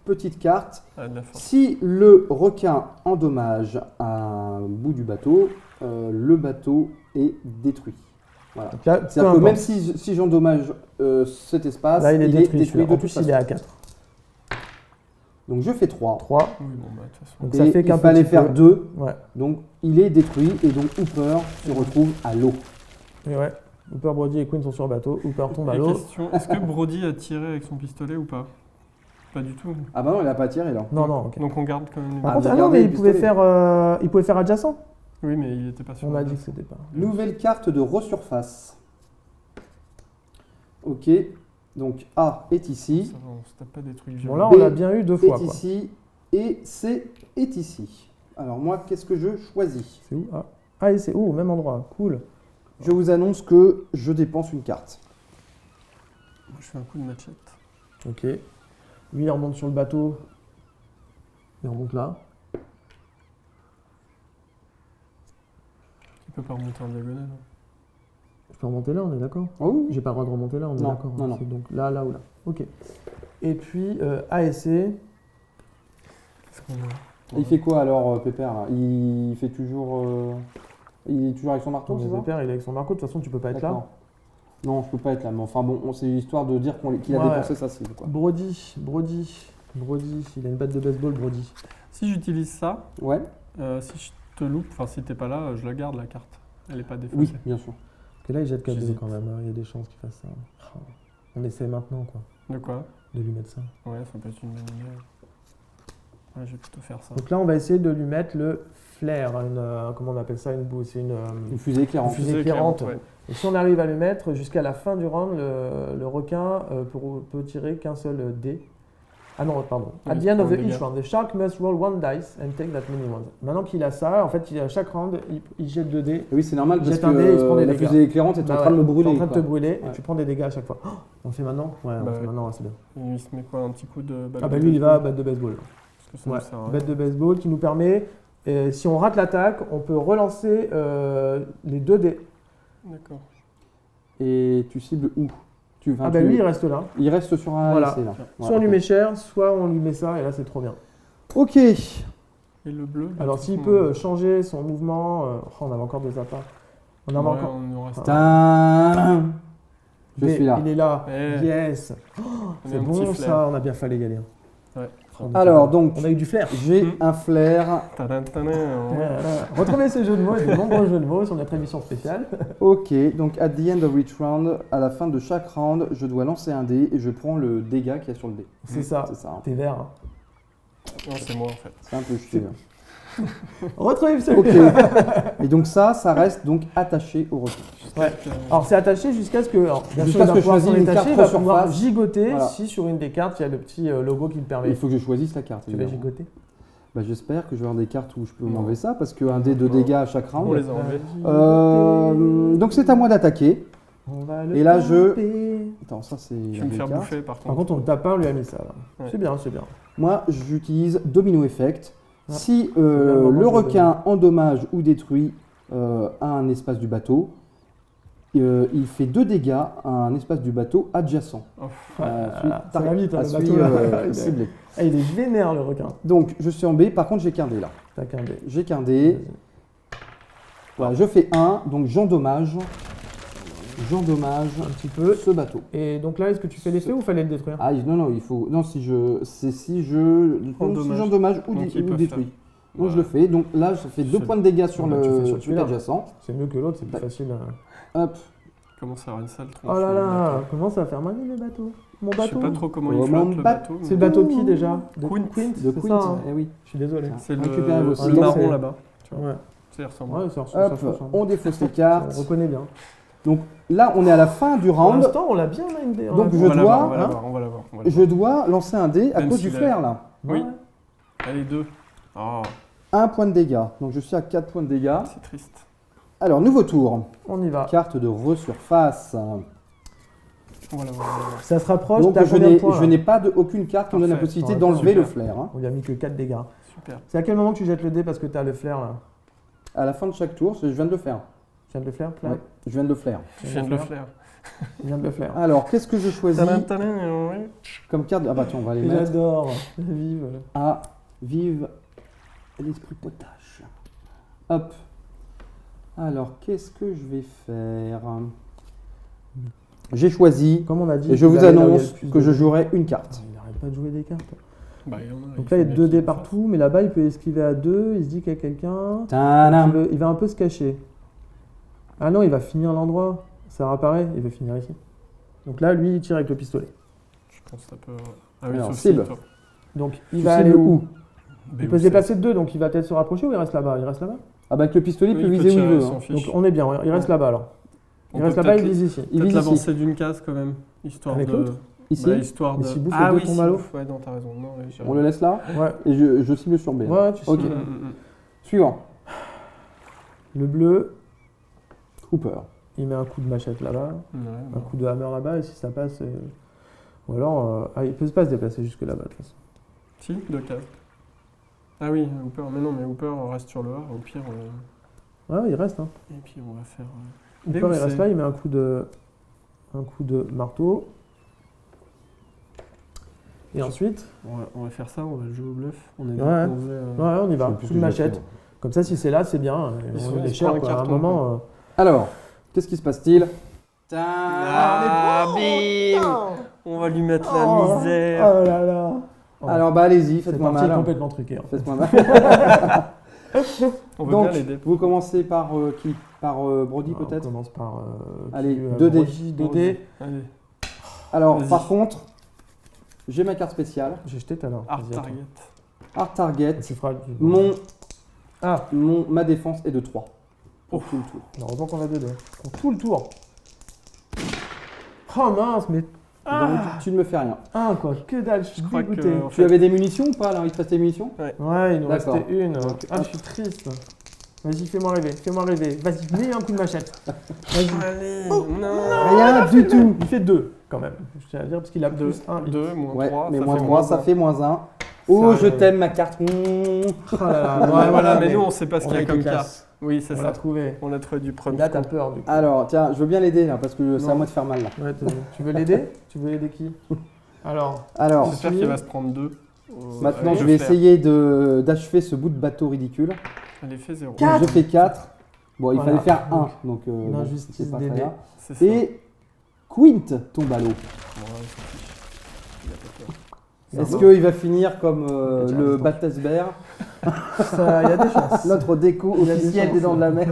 S1: petite carte.
S3: Ah, de la force.
S1: Si le requin endommage un bout du bateau, le bateau est détruit. Voilà.
S2: Donc là, peu
S1: C'est-à-dire que
S2: importe.
S1: même si j'endommage cet espace,
S2: Là, il est détruit. celui-là.
S1: de
S2: En
S1: toute
S2: plus, il est
S1: façon.
S2: à 4.
S1: Donc je fais 3.
S2: 3.
S3: Oui, bon, bah, de toute façon.
S2: Donc
S1: Et
S2: ça fait
S1: il
S2: qu'un
S1: fallait
S2: petit
S1: faire
S2: peu.
S1: 2.
S2: Ouais.
S1: Donc il est détruit et donc Hooper se retrouve à l'eau.
S2: Et ouais. Hooper, Brody et Quinn sont sur le bateau. Hooper tombe à
S3: Et
S2: l'eau.
S3: question, est-ce que Brody a tiré avec son pistolet ou pas? Pas du tout.
S1: Ah bah non, il a pas tiré là.
S2: Non, non, ok.
S3: Donc on garde quand même les
S2: Par
S1: Ah,
S2: contre,
S1: vous
S2: ah non,
S1: gardez
S2: mais
S1: le
S2: il pouvait faire adjacent.
S3: Oui, mais il était pas sûr.
S2: On a dit que c'était pas.
S1: Nouvelle carte de resurface. Ok, donc A est ici,
S3: Ça va, on se tape pas des trucs
S2: Bon,
S3: violents.
S2: là,
S1: B
S2: on l'a bien eu 2 fois.
S1: est
S2: Quoi.
S1: ici et C est ici. Alors moi, qu'est-ce que je choisis?
S2: C'est où? Ah, et c'est où? Au même endroit. Cool.
S1: Je vous annonce que je dépense une carte.
S3: Moi, je fais un coup de machette.
S2: Ok. Lui, il remonte sur le bateau. Il remonte là.
S3: peux pas remonter en diagonale.
S2: Je peux remonter là, on est d'accord?
S1: Oh, oui.
S2: J'ai pas le droit de remonter là, on est
S1: Non,
S2: d'accord.
S1: non, non.
S2: C'est donc là, là ou là. Ok. Et puis A et C.
S3: Qu'est-ce qu'on a?
S1: Il fait quoi alors, Pépère là Il fait toujours. Il est toujours avec son marteau,
S2: Donc,
S1: c'est
S2: le
S1: ça?
S2: père, il est avec son marteau, de toute façon, tu peux pas être là.
S1: D'accord. Non, je peux pas être là, mais enfin bon, c'est histoire de dire qu'il a
S2: Ouais.
S1: dépensé sa cible, quoi.
S2: Brody, il a une batte de baseball, Brody.
S3: Si j'utilise ça,
S1: Ouais,
S3: si je te loupe, enfin si t'es pas là, je la garde la carte. Elle est pas défaussée.
S1: oui, bien sûr.
S2: Parce que là, il jette 4-2
S3: J'hésite.
S2: quand même, hein, il y a des chances qu'il fasse ça. Oh. On essaie maintenant, quoi,
S3: De quoi?
S2: de lui mettre ça.
S3: Ouais, ça peut être une bonne idée. Ouais, je vais plutôt faire ça.
S2: Donc là, on va essayer de lui mettre le flair, comment on appelle ça, c'est
S1: Une fusée éclairante.
S2: Une fusée éclairante.
S3: ouais.
S2: Et si on arrive à le mettre jusqu'à la fin du round, le requin peut tirer qu'un seul dé. Ah non, pardon.
S3: Oui,
S2: At the end of
S3: c'est
S2: the
S3: un
S2: each
S3: dégât.
S2: round, the shark must roll one dice and take that many ones. Maintenant qu'il a ça, en fait, à chaque round, il jette 2 dés.
S1: Et oui, c'est normal
S2: Il
S1: parce
S2: jette un dé, il se prend
S1: que
S2: des
S1: la
S2: dégâts.
S1: fusée éclairante est en
S2: Bah
S1: train de me
S2: ouais,
S1: brûler.
S2: c'est en train de te
S1: quoi.
S2: brûler
S1: Ouais.
S2: et tu prends des dégâts à chaque fois. Oh, on fait maintenant? Ouais, on
S3: Bah
S2: fait
S3: ouais.
S2: maintenant, c'est bien.
S3: Et il se met quoi? Un petit coup de balle
S2: Ah
S3: de
S2: bah lui, il
S3: baseball
S2: va batte de baseball.
S3: Parce que ça
S2: Ouais,
S3: me sert à rien.
S2: batte de baseball qui nous permet, si on rate l'attaque, on peut relancer les 2 dés.
S3: D'accord.
S1: Et tu cibles où
S2: Ah bah lui, il reste là.
S1: il reste sur un
S2: Voilà.
S1: essai, là. Ouais,
S2: Soit on lui
S1: ok.
S2: met cher, soit on lui met ça, et là c'est trop bien.
S1: Ok.
S3: Et le bleu?
S2: Alors
S3: de
S2: s'il
S3: toute
S2: peut
S3: façon,
S2: changer son mouvement, on avait encore 2 appâts. On en a
S3: ouais,
S2: encore.
S3: on nous reste
S1: Tadam. Je
S2: Mais
S1: suis là.
S2: Il est là.
S3: Eh.
S2: Yes.
S3: on a
S2: C'est
S3: un
S2: bon
S3: petit flair.
S2: ça, on a bien fallu y aller.
S3: Ouais.
S1: Alors, donc,
S2: On a eu du flair.
S1: j'ai
S3: Hmm.
S1: un flair.
S3: Tadam, tadam,
S2: Voilà. Retrouvez ces jeux de mots et de nombreux jeux de mots sur notre émission spéciale.
S1: Ok, donc at the end of each round, à la fin de chaque round, je dois lancer un dé et je prends le dégât qu'il y a sur le dé.
S2: C'est ça.
S1: C'est ça. hein.
S2: T'es vert. Hein.
S3: Non, c'est moi en fait.
S1: C'est un peu chier.
S2: Retrouvez ce
S1: Ok. Et donc ça reste donc attaché au requin.
S2: Ouais. Alors c'est attaché jusqu'à ce que, alors, bien sûr,
S1: Jusqu'à
S2: il
S1: ce
S2: va
S1: que je
S2: pouvoir
S1: choisisse
S2: s'en
S1: une
S2: détacher,
S1: carte
S2: il va
S1: sur
S2: pouvoir
S1: face.
S2: gigoter
S1: Voilà.
S2: si sur une des cartes il y a le petit logo qui le permet.
S1: Il faut que je choisisse la carte.
S2: Tu vas
S1: évidemment.
S2: gigoter.
S1: Bah, j'espère que je vais avoir des cartes où je peux
S3: Non.
S1: m'enlever ça parce qu'un dé de dégâts à chaque
S3: On
S1: round.
S3: les a enlevés.
S1: Donc c'est à moi d'attaquer.
S2: On va le
S1: Et là, je-
S2: taper.
S1: Attends, ça c'est.
S3: Tu
S1: la
S3: vas me faire
S1: carte.
S3: bouffer par
S2: Par
S3: contre.
S2: contre, on le tapin lui a mis ça. Là.
S3: Ouais.
S2: C'est bien, c'est bien.
S1: Moi, j'utilise Domino Effect.
S2: Ouais.
S1: Si
S2: bien le moment
S1: le
S2: de
S1: requin endommage ou détruit un espace du bateau, il fait 2 dégâts à un espace du bateau adjacent.
S3: Oh,
S2: Ça va vite, hein,
S1: à
S2: le
S1: celui,
S2: bateau. Là. Il est-
S1: ciblé.
S2: Ah, il est vénère le requin.
S1: Donc, je suis en B. Par contre, j'ai qu'un dé là.
S2: T'as qu'un dé.
S1: J'ai qu'un dé.
S2: Vas-y.
S1: Voilà, je fais 1. Donc, j'endommage
S2: Un petit peu.
S1: ce bateau.
S2: Et donc là, est-ce que tu fais l'effet ou fallait le détruire?
S1: Ah, non, il faut. Non, si j'endommage ou,
S3: Donc, ils
S1: ou
S3: peuvent
S1: détruis.
S3: faire.
S1: Donc,
S3: Ouais.
S1: je le fais. Donc, là, je fais 2
S3: C'est-
S1: points de dégâts sur
S2: Bah, tu fais
S1: le
S2: sur
S1: truc
S2: celui-là.
S1: adjacent.
S2: C'est mieux que l'autre, c'est plus
S1: Ouais.
S2: facile.
S1: Hop.
S3: Commence à avoir une sale tronche.
S2: Oh là là, comment ça va faire mal le bateau? Mon
S3: Je sais
S2: bateau.
S3: pas trop comment
S1: Oh,
S3: il flotte
S1: mon
S3: le
S1: bateau.
S3: bateau.
S2: C'est le
S3: mais
S2: bateau de qui déjà?
S3: Quint.
S1: De
S2: C'est
S1: Quint.
S2: ça, hein.
S1: Eh oui.
S2: Je suis désolé.
S1: Tiens.
S3: C'est
S1: Récupérez vos
S3: le
S1: cibles.
S3: marron
S2: C'est-
S3: là-bas.
S2: Ouais,
S3: Ça y ressemble.
S2: ouais ça
S1: Hop,
S2: ressemble.
S1: on défausse les
S2: On
S1: cartes.
S2: reconnaît bien.
S1: Donc là, on est à la fin du
S2: Pour
S1: round.
S2: l'instant, on l'a bien mindé. on
S1: Donc,
S2: l'a
S1: je
S3: On
S2: bien-
S3: va l'avoir, on va
S1: dois,
S3: l'avoir, on va l'avoir, on va l'avoir.
S1: Je dois lancer un dé à
S3: Même
S1: cause du
S3: s'il a-
S1: flair là.
S3: Oui.
S2: Ouais.
S3: Allez, 2. Oh,
S1: 1 point de dégâts. Donc je suis à 4 points de dégâts.
S3: c'est triste.
S1: Alors, nouveau tour.
S2: On y va.
S1: Carte de resurface.
S3: On va l'avoir, on va l'avoir.
S2: Ça se rapproche.
S1: Donc
S2: T'as
S1: je
S2: combien de
S1: n'ai
S2: points,
S1: je
S2: là
S1: n'ai pas aucune carte qui me donne la
S3: Parfait.
S1: possibilité
S2: Ouais,
S1: d'enlever le
S3: super.
S1: flair. hein.
S2: On lui a mis que 4 dégâts.
S3: Super.
S2: C'est à quel moment que tu jettes le dé parce que t'as le flair là?
S1: À la fin de chaque tour, je viens de le faire.
S2: Tu viens de le flair?
S1: Ouais, je viens de le faire.
S3: Je viens de le flair.
S2: Je viens de le flair.
S1: Alors, qu'est-ce que je choisis
S3: Tadam, tadam, ouais.
S1: comme carte? Ah bah tiens, on va les mettre
S2: J'adore. Vive.
S1: à vive l'esprit potache. Hop. Alors, qu'est-ce que je vais faire? J'ai choisi
S2: Comme on a dit.
S1: et je
S2: vous
S1: vous
S2: allez là où il y a
S1: annonce
S2: le plus
S1: que
S2: de
S1: je
S2: dés.
S1: jouerai une carte.
S2: Il n'arrête pas de jouer des cartes.
S3: Bah, il y en a,
S2: Donc
S3: faut
S2: là, il y a
S3: bien
S2: 2
S3: qu'il
S2: dés
S3: le fasse.
S2: partout, mais là-bas, il peut esquiver à 2. Il se dit qu'il y a quelqu'un.
S1: Tadam.
S2: Il va un peu se cacher. Ah non, il va finir l'endroit. Ça apparaît, il va finir ici. Donc là, lui, il tire avec le pistolet.
S3: Je pense que ça peut. Ah oui,
S1: Alors,
S3: sauf
S1: cible.
S3: si, toi.
S2: Donc il
S1: Tu
S2: va
S1: cibles
S2: aller où?
S3: Mais
S2: Il
S3: où
S2: peut se
S3: c'est
S2: déplacer de 2, donc il va peut-être se rapprocher ou il reste là-bas? Il reste là-bas?
S1: Ah bah avec le pistolet, il
S3: Oui,
S1: peut
S3: il peut
S1: viser où il
S3: tirer,
S1: veut.
S3: s'en
S1: hein.
S3: fiche.
S2: Donc on est bien, il reste là-bas alors.
S3: On
S2: Il
S3: peut
S2: reste là-bas, il
S3: peut-être-
S2: vise ici.
S1: Il
S3: Peut-être
S1: vise ici.
S3: l'avancer d'une case quand même, histoire
S2: Avec
S3: de.
S2: l'autre
S1: Ici,
S3: Bah, histoire
S2: Mais
S3: de.
S2: s'il bouffe
S3: Ah
S2: les
S3: oui,
S2: deux tombes
S3: s'il
S2: à l'eau.
S3: bouffe, ouais, non, t'as raison. Non, oui, j'ai
S1: on le laisse là
S2: Ouais,
S1: et je cible sur B.
S2: ouais, tu sais.
S1: Ok. Suivant.
S2: Le bleu,
S1: Cooper.
S2: il met un coup de machette là-bas,
S3: Ouais,
S2: un
S3: bon.
S2: coup de hammer là-bas, et si ça passe. Ou alors, il peut pas se déplacer jusque là-bas de toute façon.
S3: Si, 2 cases. Ah oui, Hooper. Mais non, mais Hooper reste sur le A. Au pire,
S2: Ouais, il reste. Hein.
S3: Et puis on va faire.
S2: Hooper, il reste là, il met un coup de marteau. Et ensuite,
S3: On va faire ça, on va jouer au bluff. On est
S2: Ouais.
S3: on faisait,
S2: ouais, on y va.
S1: Je sais plus ce
S2: Une
S1: que j'ai
S2: machette.
S1: fait,
S2: Comme ça, si c'est là, c'est bien. Et
S3: Ils
S2: on
S3: sont-
S2: met
S3: ils
S2: des
S3: se prennent
S2: chers,
S3: un
S2: quoi. À un
S3: carton,
S2: moment.
S1: Alors, qu'est-ce qui se passe-t-il
S3: Ah, bim On va lui mettre
S2: Oh
S3: la misère.
S2: Oh là là.
S1: Alors, bah allez-y,
S2: Cette
S1: faites-moi
S2: partie est
S1: mal.
S2: complètement truquée. En fait.
S1: Faites-moi mal.
S3: On veut
S1: Donc,
S3: bien l'aider.
S1: vous commencez par qui Par Brody
S2: On
S1: peut-être
S2: commence par.
S1: Allez,
S2: qui,
S1: 2 dés.
S2: Brody, 2D.
S3: Allez,
S1: Alors,
S3: Vas-y.
S1: par contre, j'ai ma carte spéciale.
S2: J'ai jeté tout à l'heure.
S3: hard
S2: Vas-y, attends.
S3: target.
S1: Hard target.
S2: Tu feras
S1: Ma défense est de 3. Pour tout le tour.
S2: Heureusement qu'on a 2 dés. Pour tout le tour. Oh mince, mais.
S1: Donc, tu ne me fais rien.
S2: Quoi. Que dalle, je suis
S3: crois
S2: dégoûté.
S3: que- En
S1: Tu
S3: fait-
S1: avais des munitions ou pas là? Il te restait des munitions?
S2: Ouais, il nous
S1: D'accord.
S2: restait une.
S1: Donc,
S2: Je suis triste. Vas-y, fais-moi rêver, fais-moi rêver. Vas-y, mets un coup de machette. Vas-y.
S3: Allez,
S2: Oh,
S3: non.
S1: Rien du tout.
S2: Il fait 2 quand même. Je tiens à dire parce qu'il a
S3: 2,
S2: plus 1.
S3: 2, moins
S1: Ouais,
S3: 3,
S1: mais
S3: ça
S1: moins
S3: fait
S1: 3, ça
S3: un.
S1: fait moins 1. Oh,
S2: Ça,
S1: je t'aime ma carte.
S2: Oh là là.
S3: Ouais, voilà, mais nous on sait pas ce
S2: on
S3: qu'il y a
S2: a
S3: comme
S2: été
S3: carte.
S2: classe.
S3: Oui, c'est
S2: On
S3: ça.
S2: l'a trouvé.
S3: On a trouvé du
S2: Et
S3: premier.
S2: là, t'as peur du coup.
S1: Alors, tiens, je veux bien l'aider là parce que c'est à
S3: Non.
S1: moi de faire mal là.
S2: Ouais, tu veux l'aider Tu veux aider qui Alors,
S1: Alors,
S3: J'espère qu'il va se prendre 2.
S1: maintenant je vais essayer d'achever ce bout de bateau ridicule.
S3: Elle est fait 0.
S2: Quatre.
S1: Donc, je fais 4. Bon, il
S2: Voilà.
S1: fallait faire 1.
S2: Donc,
S1: Donc,
S2: l'injustice
S1: c'est pas
S2: des
S1: très
S2: dés.
S1: grave.
S3: C'est ça.
S1: Et Quint tombe à l'eau.
S3: Ouais, il s'en fiche. Il a pas peur.
S1: Est-ce qu'il va finir comme
S2: Déjà,
S1: le
S2: attends.
S1: Batasber,
S2: il y a des chances.
S1: notre déco
S2: Il y a des
S1: officiel
S2: chances.
S1: des Dents de la Mer?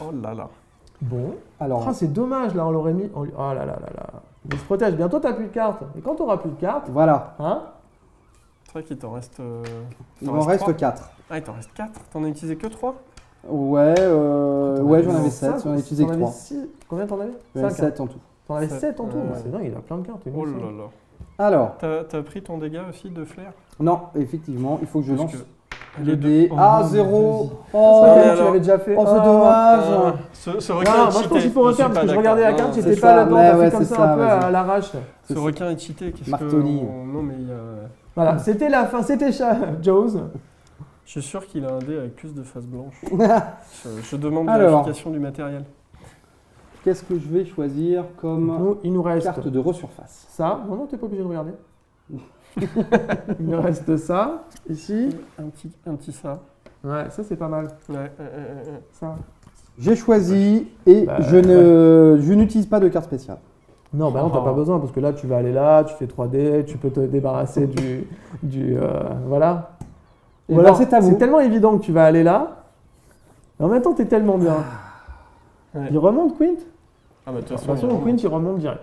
S3: Oh là là.
S2: Bon.
S1: Alors,
S2: Ah, c'est dommage, là, on l'aurait mis. Oh là là là là. Mais il se protège. Bientôt, t'as plus de cartes. Et quand t'auras plus de cartes,
S1: voilà,
S2: hein
S3: C'est vrai qu'il t'en reste.
S1: il m'en reste
S3: 3.
S1: 4.
S3: Ah, il t'en reste 4. T'en as utilisé que 3?
S1: Ouais, ouais, j'en avais 7,
S2: Cinq,
S1: j'en ai utilisé que
S2: t'en avais
S1: 3.
S2: six. Combien t'en avais
S1: J'en avais
S2: 5.
S1: 7 en tout.
S2: T'en avais
S3: Sept.
S2: 7 en tout.
S3: Ouais.
S2: C'est dingue, il a plein de cartes.
S3: Oh là là.
S1: Alors,
S3: T'as pris ton dégât aussi de flair?
S1: non, effectivement, il faut que je
S3: Parce
S1: lance
S3: que-
S1: le
S3: les
S1: dé.
S3: deux.
S1: Ah,
S3: Oh,
S1: 0.
S3: vas-y.
S1: Oh,
S3: mais
S2: tu
S3: alors-
S2: l'avais déjà fait.
S1: oh, c'est
S3: Ah,
S1: dommage.
S3: Ce
S2: Non,
S3: requin est
S2: moi je
S3: cheaté.
S2: pense qu'il faut
S3: Je
S2: refaire
S3: suis
S2: parce que
S3: pas
S2: je regardais la
S3: d'accord.
S2: carte,
S3: Non,
S2: j'étais
S1: c'est
S2: pas
S1: ça,
S2: là-dedans,
S1: mais
S2: t'as
S1: ouais,
S2: fait comme
S1: c'est
S2: ça un
S1: ça,
S2: peu
S1: vas-y.
S2: à l'arrache.
S3: Ce requin est cheaté. Qu'est-ce
S1: Martoni.
S3: Non, mais il y a.
S2: Voilà, c'était la fin, c'était Jaws.
S3: Je suis sûr qu'il a un dé avec plus de face blanche. Je demande
S1: Alors.
S3: vérification du matériel.
S1: Qu'est-ce que je vais choisir comme
S2: Nous, il nous reste
S1: carte de resurface?
S2: ça. Non, non, t'es pas obligé de regarder. Il nous reste ça, ici.
S3: Un petit ça.
S2: Ouais, ça c'est pas mal.
S3: Ouais.
S2: Ça.
S1: J'ai choisi et
S2: Bah,
S1: je n'utilise pas de carte spéciale.
S2: Non, bah non, t'as
S3: Oh.
S2: pas besoin parce que là, tu vas aller là, tu fais 3D, tu peux te débarrasser voilà.
S1: Et
S2: Ou alors,
S1: bah, c'est à vous.
S2: c'est tellement évident que tu vas aller là. Et en même temps, t'es tellement bien.
S3: Ouais.
S2: Il remonte, Quint.
S3: Ah, bah, de toute
S2: De toute
S3: façon,
S2: façon, Quint, il remonte direct.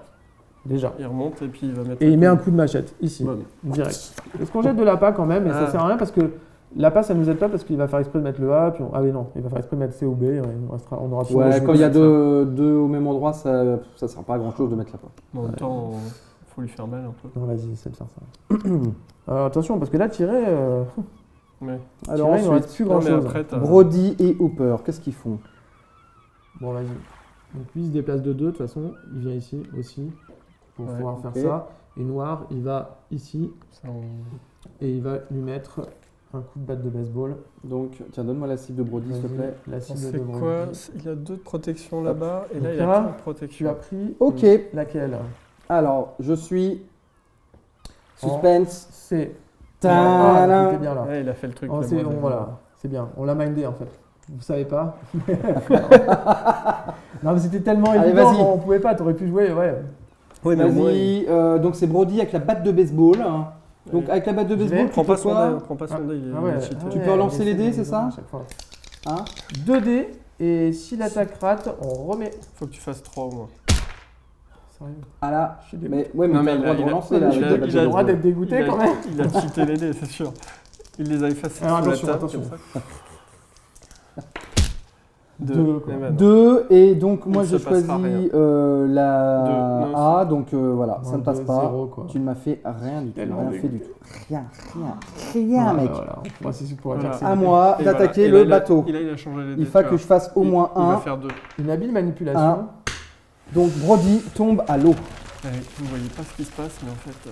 S2: Déjà.
S3: il remonte et puis il va mettre.
S2: Et il met un coup de machette, ici,
S3: Bon.
S2: direct. Est-ce qu'on jette de l'appât quand même? Et ça
S3: Ah.
S2: sert à rien parce que l'appât, ça nous aide pas parce qu'il va faire exprès de mettre le A. Puis ah oui, non, il va faire exprès de mettre C ou B. On aura plus
S1: Ouais,
S2: de
S1: quand il y a
S2: jouer.
S1: deux au même endroit, ça sert pas à grand chose de mettre la pointe.
S3: En même temps, faut lui faire mal un peu.
S2: Non, vas-y, essaie de faire ça. Alors, attention, parce que là, tirer,
S3: Ouais.
S1: Alors
S2: tirer, il ne reste
S1: ensuite,
S2: plus
S3: Non,
S2: grand
S3: mais
S2: chose.
S3: après, t'as-
S1: Brody et Hooper, qu'est-ce qu'ils font?
S2: Bon, vas-y. Donc, lui, il se déplace de 2, de toute façon. Il vient ici aussi pour
S3: Ouais,
S2: pouvoir
S1: ok.
S2: faire ça. Et Noir, il va ici
S3: ça, on-
S2: et il va lui mettre un coup de batte de baseball.
S1: Donc, tiens, donne-moi la cible de Brody, s'il te
S2: Vas-y,
S1: plaît.
S2: la
S3: on
S2: cible
S3: sait
S2: de
S3: quoi
S2: Brody.
S3: Il a 2 de protection là-bas et là
S2: Donc
S3: il a
S2: là,
S3: qu'une
S2: Tu
S3: protection.
S2: as pris
S1: Ok,
S2: laquelle?
S1: alors, je suis... Suspense.
S2: C'est.
S1: Tadam.
S2: Ah, il était bien là.
S3: Ouais, il a fait le truc.
S2: Oh,
S3: le
S2: c'est
S3: moins
S2: bon,
S3: bien.
S2: voilà, c'est bien. On l'a mindé en fait. Vous savez pas. Non, mais c'était tellement
S1: Allez,
S2: évident,
S1: vas-y.
S2: on pouvait pas, t'aurais pu jouer, ouais.
S3: Ouais, mais au moins, il-
S1: Vas-y, donc c'est Brody avec la batte de baseball. hein. Donc
S3: Ouais.
S1: avec la batte de
S2: Je vais-
S1: baseball, tu
S3: Prends
S1: fais
S3: pas son
S1: quoi?
S3: dé, prends pas son dé, il est
S2: Ah ouais,
S3: cheaté.
S2: ah
S1: Tu
S2: ouais,
S1: peux relancer
S2: mais
S1: les dés,
S2: c'est
S1: ça
S2: à chaque fois.
S1: Hein
S2: 2 dés, et si l'attaque rate, on remet.
S3: Faut que tu fasses 3 au moins.
S2: Sérieux.
S1: Ah là,
S2: Je suis dégoûté.
S1: mais ouais, mais
S3: Non,
S1: t'as
S3: mais
S1: le
S3: il
S1: droit
S3: a-
S1: de
S3: il a-
S1: relancer
S3: il
S1: là.
S3: a-
S1: avec
S3: il
S1: la
S3: a-
S1: batte
S3: il
S1: de
S3: a
S2: Le droit
S1: baseball.
S2: d'être dégoûté
S3: Il
S2: quand
S3: a,
S2: même.
S3: il a cheaté les dés, c'est sûr. Il les a effacés
S2: Alors,
S3: sous
S2: attention,
S3: la table,
S2: attention.
S3: comme ça.
S2: Deux, quoi.
S3: Eh ben non.
S1: 2 et donc moi
S3: Il
S1: j'ai
S3: se passera
S1: choisi
S3: rien.
S1: la
S3: Deux, non,
S1: A, donc voilà, ça ne passe pas.
S2: 0, quoi.
S1: Tu ne m'as fait rien du tout,
S2: Tellement
S1: rien fait du
S2: dégoûté.
S1: tout. Rien, mec.
S2: Voilà, on va essayer de pouvoir
S3: Voilà.
S2: dire que c'est
S1: À
S2: des-
S1: moi
S3: Et
S1: d'attaquer
S3: voilà. Et
S1: le
S3: là,
S1: bateau.
S3: Il a changé les dés.
S1: Il faut
S3: tu
S1: que
S3: vois.
S1: je fasse au moins
S3: Il va
S1: un.
S3: faire 2.
S2: Une habile manipulation.
S1: Un. Donc Brody tombe à l'eau.
S3: Vous voyez pas ce qui se passe, mais en fait.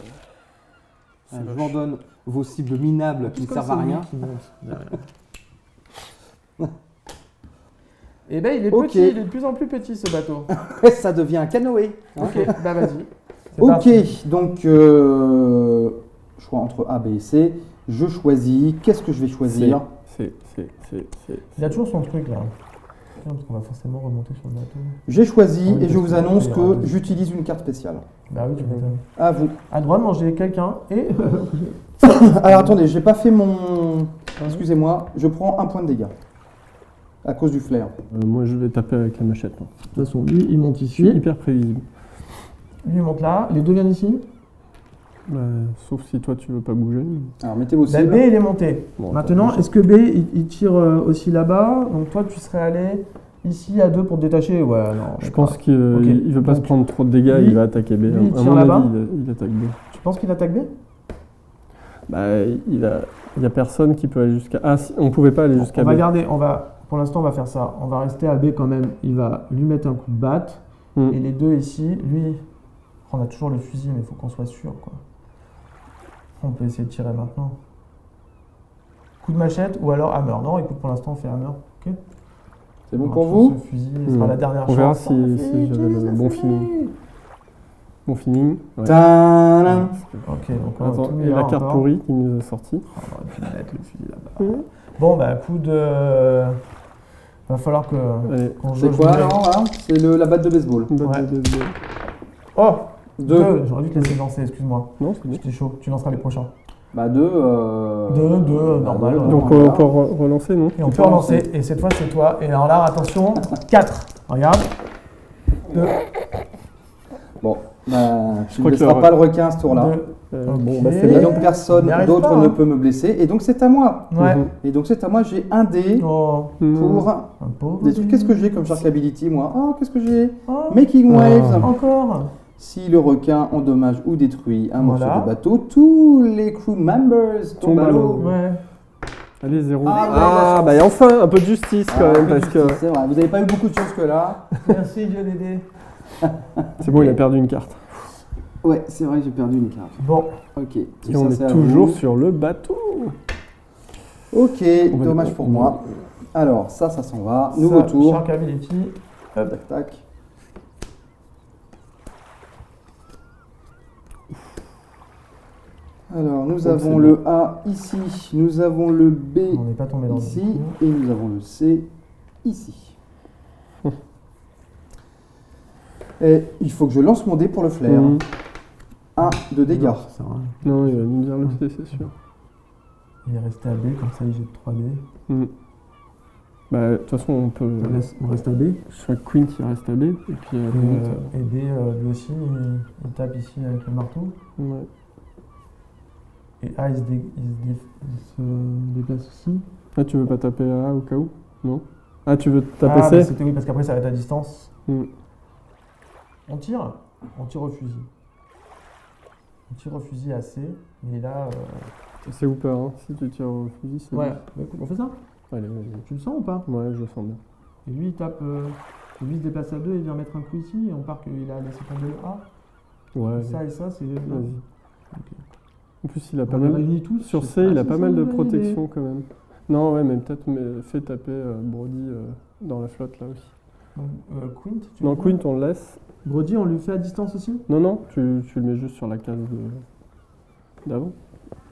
S3: C'est
S1: Je
S3: moche.
S1: vous en donne vos cibles minables qui ne
S2: Tout
S1: servent
S2: comme
S1: à
S2: c'est lui
S1: rien.
S2: qui monte derrière. Eh ben, il est
S1: Ok.
S2: petit, il est de plus en plus petit ce bateau.
S1: Ça devient un canoë. hein.
S2: Ok, bah vas-y. C'est
S1: Ok,
S2: parti.
S1: donc choix entre A, B et C. Je choisis. Qu'est-ce que je vais choisir?
S3: C'est.
S2: Il a toujours son truc là. Non, parce qu'on va forcément remonter sur le bateau.
S1: J'ai choisi
S2: Oui,
S1: et je
S2: parce
S1: vous
S2: que
S1: annonce
S2: il y aura
S1: que
S2: deux.
S1: j'utilise une carte spéciale.
S2: Bah oui, tu m'étonnes.
S1: À vous.
S2: A le droit de manger quelqu'un et.
S1: Alors attendez, j'ai pas fait mon. Excusez-moi, je prends un point de dégâts. À cause du flair.
S3: Moi, je vais taper avec la machette. moi.
S2: De toute façon, lui, il monte
S3: Je suis
S2: ici.
S3: hyper prévisible.
S2: Lui, il monte là. Les deux viennent ici.
S3: Bah, sauf si toi, tu veux pas bouger.
S1: Alors mettez vos
S2: Bah,
S1: cibles.
S2: B, il est monté.
S3: Bon,
S2: Maintenant,
S3: attends,
S2: est-ce que B, il tire aussi là-bas? Donc toi, tu serais allé ici à 2 pour te détacher? Ouais, non.
S3: je
S2: d'accord.
S3: pense qu'il
S2: Ok.
S3: il veut pas se
S2: Donc,
S3: prendre trop de dégâts,
S2: lui-
S3: il va attaquer B.
S2: lui, il
S3: À
S2: tire
S3: mon
S2: là-bas.
S3: avis, il attaque B.
S2: Tu penses qu'il attaque B?
S3: Bah, il y a personne qui peut aller jusqu'à. Ah, si, on pouvait pas aller jusqu'à
S2: On
S3: B.
S2: va garder, pour l'instant, on va faire ça. On va rester à B quand même. Il va lui mettre un coup de batte.
S3: Hmm.
S2: Et les deux ici, lui, on a toujours le fusil, mais il faut qu'on soit sûr, quoi. On peut essayer de tirer maintenant. Coup de machette ou alors hammer. Non, écoute, pour l'instant, on fait hammer. Ok.
S1: C'est bon
S2: On va
S1: pour
S2: toujours
S1: vous?
S2: Ce fusil, ce sera la dernière
S3: On
S2: chance.
S3: verra si j'avais le bon feeling. Bon feeling. Ouais.
S1: Tadam.
S2: Ok, donc on va
S3: Attends,
S2: tout
S3: et
S2: mettre
S3: la carte
S2: encore.
S3: pourrie qui nous a sorti.
S2: On aurait pu mettre le fusil là-bas. Bon, bah, coup de. Va falloir que.
S3: Allez,
S2: qu'on
S1: C'est
S2: jauge
S1: quoi
S2: le-
S1: alors là? C'est la batte de baseball.
S3: batte
S2: Ouais.
S3: de baseball.
S2: Oh!
S1: 2.
S2: 2. J'aurais dû te laisser lancer, excuse-moi.
S3: Non, c'est bien.
S2: J'étais chaud. Tu lanceras les prochains.
S1: Bah 2.
S2: 2, normal.
S3: Donc
S1: voilà.
S3: on peut relancer, non?
S2: Et on
S1: Tu
S2: peut
S1: peux
S2: relancer.
S1: lancer.
S2: Et cette fois, c'est toi. Et alors là, attention. 4. Regarde. 2.
S1: Bon, bah, tu ne
S3: crois que
S1: laisseras
S3: le-
S1: pas le requin ce tour-là.
S2: Ok.
S3: Bon, bah c'est
S1: Et
S3: bien.
S1: donc personne
S2: On n'y arrive
S1: d'autre
S2: pas,
S1: ne
S2: hein.
S1: peut me blesser. Et donc c'est à moi.
S2: Ouais.
S3: Mhm.
S1: Et donc c'est à moi, j'ai un dé
S2: Oh,
S1: pour
S2: un pauvre.
S1: des trucs. Qu'est-ce que j'ai comme Shark Ability moi? Oh, qu'est-ce que j'ai?
S2: Oh,
S1: Making
S3: Oh.
S1: Waves.
S2: encore.
S1: Si le requin endommage ou détruit un morceau
S2: Voilà.
S1: de bateau, tous les crew members tombent à l'eau.
S2: Ouais.
S3: Allez, 0.
S1: Ah, ouais, la chance.
S3: bah et enfin, un peu de justice quand
S1: Ah,
S3: même,
S1: un peu de
S3: parce que.
S1: justice, c'est vrai. Vous n'avez pas eu beaucoup de chance que là.
S2: Merci, Dieu d'aider.
S3: C'est bon, il a perdu une carte.
S1: Ouais, c'est vrai, j'ai perdu une carte.
S2: Bon.
S1: Ok.
S3: Et
S1: Ça,
S3: on
S1: c'est
S3: est
S1: à
S3: toujours
S1: vous.
S3: sur le bateau.
S1: Ok,
S3: On va-
S1: dommage pour
S3: on-
S1: moi. Alors, ça s'en va. Nouveau
S2: Ça,
S1: tour.
S2: Shark Ability. Hop.
S1: Tac, tac. Alors, nous
S3: Donc,
S1: avons
S3: c'est
S1: le A ici, nous avons le B
S2: On n'est pas tombé dans
S1: ici,
S2: le
S1: et nous avons le C ici. Et il faut que je lance mon dé pour le flair.
S3: Mhm.
S1: 1 de dégâts.
S2: Non, ça sert à rien.
S3: Non, il va nous dire le C, c'est sûr.
S2: Il est resté à B, comme ça il jette 3D.
S3: Mhm. Bah, de toute façon, on peut.
S2: On reste à B.
S3: Soit Quint, il reste à B, et puis.
S2: Et B, lui aussi, il tape ici avec le marteau.
S3: Ouais.
S2: Et A, il se déplace aussi.
S3: Ah, tu veux pas taper à A au cas où? Non? Ah, tu veux taper
S2: Ah, mais
S3: C?
S2: c'était oui, parce qu'après ça va être à distance.
S3: Mhm.
S2: On tire au fusil. On tire au fusil à C, mais là.
S3: C'est Hooper, hein. Si tu tires au fusil, c'est.
S2: Ouais, bah, écoute, on fait ça.
S3: Allez, vas-y.
S2: Tu le sens ou pas?
S3: Ouais, je le sens bien.
S2: Et lui, il tape. Lui, il se déplace à 2 et il vient mettre un coup ici. Et on part qu'il a laissé tomber le A.
S3: Ouais,
S2: Ça et ça, c'est.
S3: vas-y.
S2: Ok.
S3: En plus, il a pas
S2: On
S3: mal.
S2: les réunit tous.
S3: Sur
S2: je sais
S3: C,
S2: pas
S3: il a
S2: si
S3: pas
S2: c'est
S3: mal de
S2: une bonne idée.
S3: protection quand même. Non, ouais, mais peut-être fait taper Brody dans la flotte là aussi.
S2: Donc, Quint, tu
S3: Non,
S2: veux dire
S3: Quint, on le laisse.
S2: Brody, on lui fait à distance aussi?
S3: Non, non, tu le mets juste sur la case d'avant.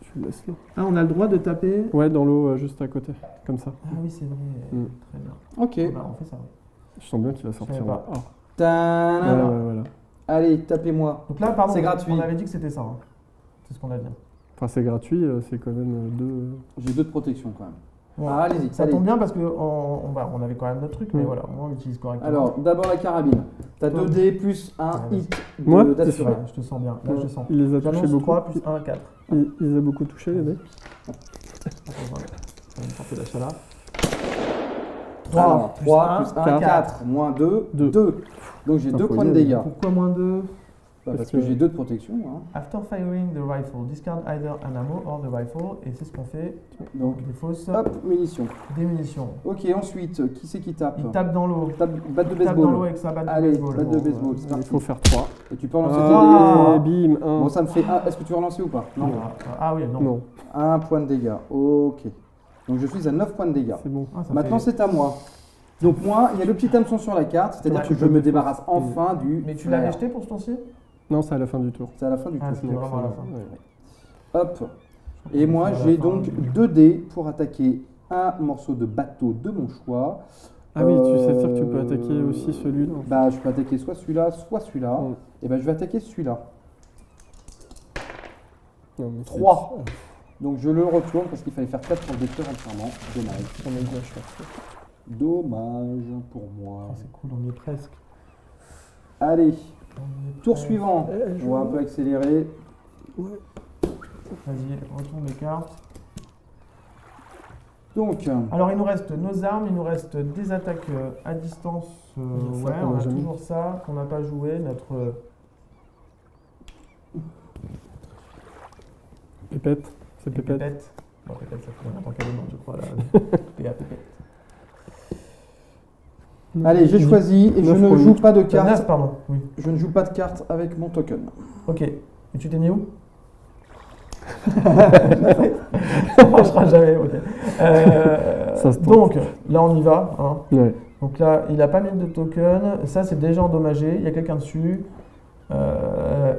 S3: Tu le laisses là.
S2: Ah, on a le droit de taper.
S3: Ouais, dans l'eau juste à côté, comme ça.
S2: Ah oui, c'est vrai.
S3: Mm.
S2: Très bien.
S1: Ok.
S2: Bah, on fait ça. Ouais.
S3: Je sens bien qu'il va sortir.
S2: savais pas.
S3: là. Ah,
S1: Tadam.
S3: ouais, voilà.
S1: Allez, tapez-moi.
S2: Donc là, pardon,
S1: C'est gratuit.
S2: on avait dit que c'était ça. Hein. C'est ce qu'on a dit.
S3: Enfin, c'est gratuit, c'est quand même deux.
S1: J'ai 2 de protection quand même.
S2: Ouais.
S1: Ah, allez-y,
S2: Ça
S1: allez.
S2: tombe bien parce on avait quand même notre truc, mais
S3: Mm.
S2: voilà, au moins on l'utilise correctement.
S1: Alors, d'abord la carabine. T'as
S2: Toi.
S1: 2 dés plus un
S2: Ouais,
S1: hit
S3: Moi,
S2: c'est
S1: d'assuré.
S2: vrai, je te sens bien. Là, je sens.
S3: Il les a touchés
S2: J'annonce
S3: beaucoup.
S2: 3 plus 1, 4.
S3: Il les a beaucoup touchés, les mecs.
S2: On va une portée d'achat là.
S1: 3 plus 1,
S3: 4.
S1: 4, moins 2,
S3: Deux.
S1: 2. Donc j'ai
S3: Ah,
S1: 2
S3: faut
S1: points
S3: y
S1: de
S3: aller.
S1: dégâts.
S2: Pourquoi moins 2?
S1: Parce
S3: Parce
S1: que
S3: que-
S1: j'ai 2 de protection. Hein.
S2: After firing the rifle, discard either an ammo or the rifle. Et c'est ce qu'on fait.
S1: Donc,
S2: Des fausses
S1: hop, munitions.
S2: des munitions.
S1: Ok, ensuite, qui c'est qui tape?
S2: Il tape dans l'eau.
S1: Batte de
S2: Il tape dans l'eau
S1: baseball.
S2: avec sa batte de
S1: Allez,
S2: baseball.
S1: batte de
S2: Bon,
S1: baseball, c'est
S3: Il
S1: parti.
S3: faut faire 3.
S1: Et tu peux relancer
S2: Ah.
S1: tes dés.
S3: Et bim, 1.
S1: Bon, ça me fait 1. Est-ce que tu veux relancer ou pas? Non.
S2: Ah oui, non.
S3: Non,
S1: 1 point de dégâts. Ok. Donc je suis à 9 points de dégâts.
S3: c'est bon.
S2: Ah, ça
S1: Maintenant,
S2: fait-
S1: c'est à moi. Donc moi, il y a le petit hameçon sur la carte, c'est-à-dire
S2: Ouais,
S1: que je me débarrasse enfin du
S2: Mais tu
S1: flair.
S2: l'avais jeté pour ce tour-ci?
S3: Non, c'est à la fin du tour.
S1: C'est à la fin du
S2: Ah,
S1: tour.
S2: c'était vraiment à la fin.
S3: Ouais.
S1: Hop. Et moi,
S2: À la
S1: j'ai
S2: fin,
S1: donc 2 dés pour attaquer un morceau de bateau de mon choix.
S3: Ah oui, tu sais dire que tu peux attaquer aussi celui-là. en fait.
S1: Bah, je peux attaquer soit celui-là, soit celui-là.
S3: Mm.
S1: Et ben, je vais attaquer celui-là.
S3: Non, mais
S1: 3. Donc je le retourne parce qu'il fallait faire 4 pour le détruire entièrement. Dommage.
S3: On est bien cherché.
S1: Dommage pour moi.
S2: Ah, c'est cool, on y est presque.
S1: Allez,
S2: On y est
S1: tour
S2: presque.
S1: suivant. On va un peu accélérer.
S2: Vas-y, retourne les cartes.
S1: Donc,
S2: Alors, il nous reste nos armes, il nous reste des attaques à distance.
S3: Ça,
S2: Ouais,
S3: qu'on
S2: on
S3: a
S2: a
S3: jamais.
S2: toujours ça qu'on n'a pas joué. Notre
S3: Pépette. C'est Pépette.
S2: pépette. Bon, pépette, ça fait longtemps qu'elle est morte, je crois. Là. PA pépette.
S1: allez, j'ai choisi et je
S3: Neuf
S1: ne
S3: pour
S1: joue
S3: huit.
S1: pas de
S2: 9,
S1: cartes.
S2: pardon. Oui.
S1: Je ne joue pas de cartes avec mon token.
S2: Ok. Et tu t'es mis où? Ça marchera jamais, ok.
S3: Ça se tente.
S2: Donc, là, on y va. Hein.
S3: Ouais.
S2: Donc là, il n'a pas mis de token. Ça, c'est déjà endommagé. Il y a quelqu'un dessus.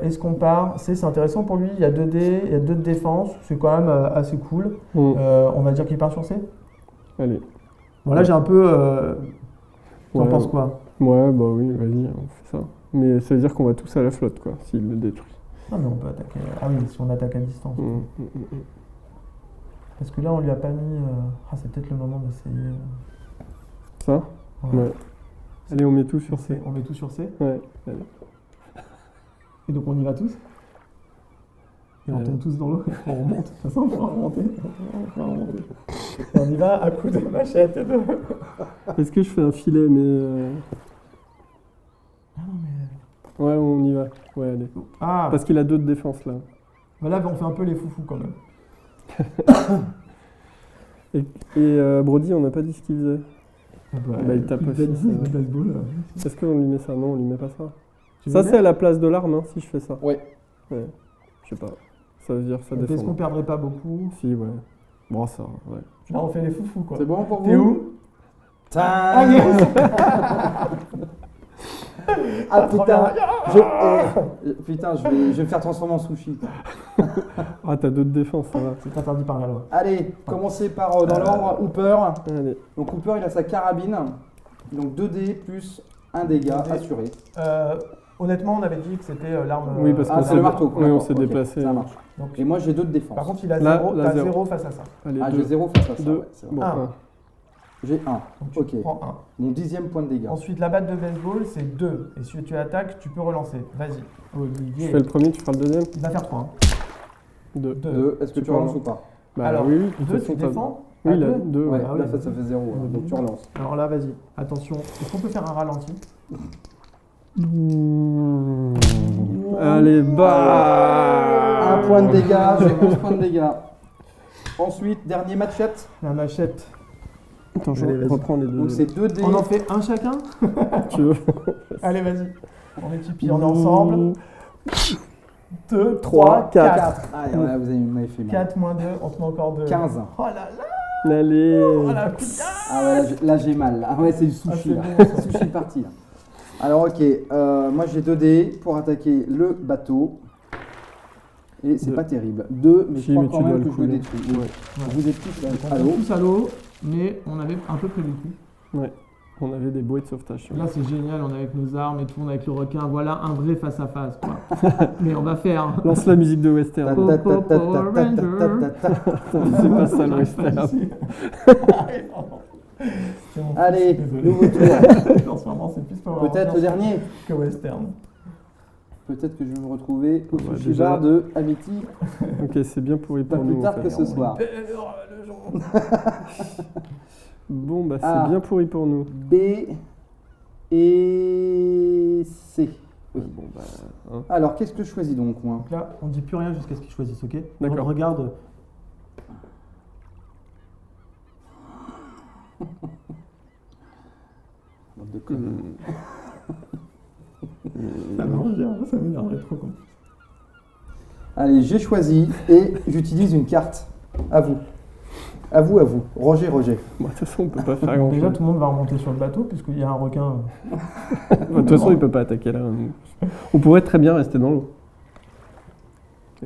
S2: Est-ce qu'on part? C'est intéressant pour lui. Il y a 2 dés, il y a 2 de défense. C'est quand même assez cool.
S3: Mm.
S2: On va dire qu'il part sur C.
S3: Allez.
S2: Bon, là, j'ai un peu. T'en
S3: Ouais,
S2: penses quoi?
S3: Ouais, bah oui, vas-y, on fait ça. Mais ça veut dire qu'on va tous à la flotte, quoi, s'il le détruit.
S2: Non, mais on peut attaquer. Ah oui, si on attaque à distance.
S3: Mm, mm, mm.
S2: Parce que là, on lui a pas mis. Ah, c'est peut-être le moment d'essayer.
S3: Ça
S2: Ouais.
S3: Ouais. Allez, on met tout sur C.
S2: On met tout sur C.
S3: Ouais. Allez.
S2: Et donc, on y va tous. Et on
S3: Ouais.
S2: tombe tous dans l'eau. On remonte. De toute façon, on va remonter. Et on y va à coups de machette et de.
S3: Est-ce que je fais un filet, mais.
S2: Ah non, mais.
S3: Ouais, on y va. Ouais, allez.
S2: Ah,
S3: Parce qu'il a 2 de défense, là.
S2: bah là, on fait un peu les foufous quand même.
S3: Et Brody, on n'a pas dit ce qu'il faisait. Bah, il tape
S2: coup de
S3: aussi,
S2: baseball,
S3: ça.
S2: de baseball, là.
S3: Est-ce qu'on lui met ça? Non, on lui met pas ça.
S2: Tu
S3: Ça,
S2: veux
S3: c'est
S2: bien
S3: à la place de l'arme, hein, si je fais ça.
S1: Ouais.
S3: Ouais. Je sais pas. Ça veut dire ça
S2: Donc, Est-ce qu'on
S3: défend.
S2: perdrait pas beaucoup?
S3: Si, ouais. Bon, ça, ouais.
S2: Là, on fait les foufous quoi.
S1: C'est bon pour vous?
S2: T'es où?
S1: Ah, ah putain, putain, je vais me faire transformer en sushi.
S3: Ah, t'as 2 de défense, ça va.
S2: C'est interdit par la loi.
S1: Allez, commencez par dans l'ordre Hooper.
S3: Allez.
S1: Donc Hooper, il a sa carabine. Donc 2 dés plus 1 dégât
S2: 2 dés.
S1: assuré.
S2: Honnêtement, on avait dit que c'était l'arme.
S3: Oui, parce
S1: Ah,
S3: qu'on
S1: c'est
S3: s'est
S1: le marteau.
S3: Oui, on
S1: d'accord,
S3: s'est
S1: ok,
S3: déplacé.
S1: Ça marche.
S2: Donc,
S1: Et moi, j'ai 2 de défense.
S2: par contre, il a
S3: Là,
S2: 0,
S3: là,
S2: t'as
S3: zéro.
S2: 0 face à ça.
S3: Allez,
S1: Ah,
S3: 2.
S1: j'ai 0 face à ça.
S3: Deux.
S1: Ouais, c'est vrai.
S3: Bon,
S2: Ah.
S3: un.
S1: J'ai 1.
S2: Donc
S1: Ok.
S2: tu prends 1.
S1: Mon 10e point de dégâts.
S2: Ensuite, la batte de baseball, c'est 2. Et si tu attaques, tu peux relancer. Vas-y. Olivier.
S3: Je fais le premier, tu feras le deuxième.
S2: Il va faire 3.
S3: 2.
S1: 2. Est-ce que tu
S3: peux
S1: relances
S3: relancer.
S1: ou pas?
S3: Bah
S2: Alors,
S3: oui, de toute
S2: 2,
S3: façon,
S2: tu
S3: t'as-
S2: défends.
S3: Oui,
S2: à
S3: là,
S2: deux.
S3: 2.
S1: Ouais,
S2: Ah oui,
S1: là,
S2: vas-y.
S1: ça fait 0. Donc tu relances.
S2: Alors là, vas-y. Attention. Est-ce qu'on peut faire un ralenti?
S3: Allez, bah
S1: 1 point de dégâts, j'ai 11 points de dégâts. Ensuite, dernier machette.
S2: La machette.
S3: Attends, je
S2: Allez, vas-y.
S3: reprends les 2.
S1: Donc c'est 2 dés.
S2: On en fait un chacun?
S3: Tu veux
S2: Allez, vas-y. On est tipi, on est ensemble. 2,
S3: 3,
S2: 3, 4.
S1: 4. Ah, ouais, vous m'avez fait mal.
S2: 4 moins 2, on te met encore 2.
S1: 15.
S2: Oh là là,
S3: Allez
S2: oh la putain.
S1: Ah ouais, là j'ai mal. Là. Ah ouais, c'est du
S2: Ah,
S1: sushi.
S2: c'est
S1: là.
S2: bon, ça.
S1: Sushi parti. Là. Alors ok, moi j'ai 2 dés pour attaquer le bateau. Et c'est
S3: Deux.
S1: pas terrible. 2, mais
S3: Si,
S1: je crois
S3: mais
S1: quand
S3: tu dois
S1: même
S3: le
S1: que je le
S3: couler.
S1: détruis. Oui.
S3: Ouais.
S1: Vous êtes tous
S2: On
S1: à
S2: tombe
S1: l'eau.
S2: tous à l'eau, mais on avait un peu prévu le coup.
S3: Ouais, on avait des bouées de sauvetage.
S2: Là, c'est génial, on est avec nos armes et tout, on est avec le requin. Voilà un vrai face à face, quoi. Mais on va faire.
S3: Lance la musique de
S1: Ta-
S3: western.
S1: ta- ta- ta- ta- ta- ta- ta- ta-
S3: C'est pas ça le western.
S1: Allez,
S2: Désolé.
S1: nouveau tour.
S2: En ce moment, c'est plus Power
S1: Peut-être
S2: Rangers
S1: le dernier.
S2: que western.
S1: Peut-être que je vais me retrouver au
S3: Ouais,
S1: sushi
S3: déjà.
S1: bar de Amity
S3: Ok, c'est bien pourri
S1: pas
S3: pour
S1: plus
S3: nous.
S1: tard
S3: en
S1: que
S3: fait.
S1: ce soir.
S3: Bon, bah c'est
S1: Ah.
S3: bien pourri pour nous.
S1: B et C. Oui.
S3: Bon, bah. Hein.
S1: Alors, qu'est-ce que je choisis donc, moi?
S2: Donc là, on dit plus rien jusqu'à ce qu'ils choisissent, ok?
S3: D'accord.
S2: Regarde.
S1: Bande de connes.
S2: Ça m'énerverait trop, quoi.
S1: Allez, j'ai choisi et j'utilise une carte. À vous. À vous. Roger.
S3: Bon, de toute façon, on peut pas faire
S2: Bon,
S3: grand
S2: déjà,
S3: chose.
S2: tout le monde va remonter sur le bateau puisqu'il y a un requin.
S3: De toute façon, il peut pas attaquer là. On pourrait très bien rester dans l'eau.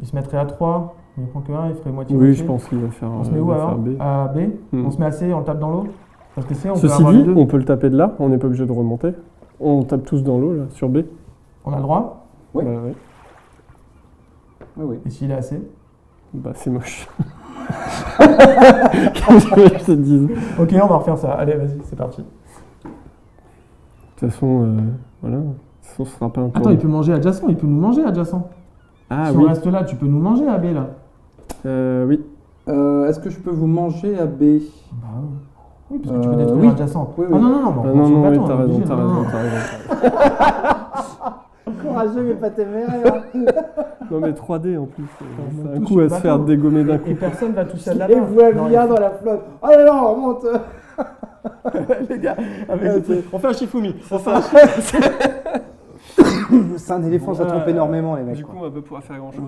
S2: Il se mettrait à 3. Il ne prend que 1, il ferait moitié.
S3: Oui, je pense qu'il va faire.
S2: On se met où
S3: il va
S2: alors
S3: faire B.
S2: À B.
S3: Hmm.
S2: On se met à C, on le tape dans l'eau. Parce que C, on peut
S3: Ceci
S2: avoir
S3: dit,
S2: les deux.
S3: on peut le taper de là. On n'est pas obligé de remonter. On tape tous dans l'eau là, sur B.
S2: On a le droit.
S1: Oui.
S3: Bah, ouais.
S1: Oui.
S2: Et s'il est à C?
S3: Bah, c'est moche. Qu'est-ce que je te dise.
S2: Ok, on va refaire ça. Allez, vas-y, c'est parti.
S3: De toute façon, voilà. De toute façon, ce sera pas un tour.
S2: Attends, il peut manger adjacent. Il peut nous manger adjacent.
S3: Ah
S2: Si
S3: oui.
S2: on reste là, tu peux nous manger à B là.
S3: Oui.
S1: Est-ce que je peux vous manger à B?
S2: Bah oui, parce que tu peux détruire
S1: oui.
S2: adjacent.
S1: Oui.
S2: Ah non,
S3: Ah
S2: on
S3: non,
S2: sur le
S3: non, oui,
S2: bateau, on
S3: t'as
S2: est
S3: raison,
S2: obligé,
S3: t'as
S2: non, non.
S3: raison.
S1: Courageux mais pas téméraire.
S3: Non, mais 3D en plus.
S2: On
S3: C'est
S2: monte
S3: un
S2: tous
S3: coup
S2: sur
S3: à
S2: le
S3: se faire
S2: bateau.
S3: dégommer d'un coup.
S2: Et personne va toucher à la
S1: Et
S2: main.
S1: vous
S2: Non,
S1: bien dans la flotte. Oh là là, on remonte.
S2: les gars, on fait un Shifumi.
S1: C'est un éléphant, ça trompe énormément les mecs.
S3: Du coup, on va pas pouvoir faire grand chose.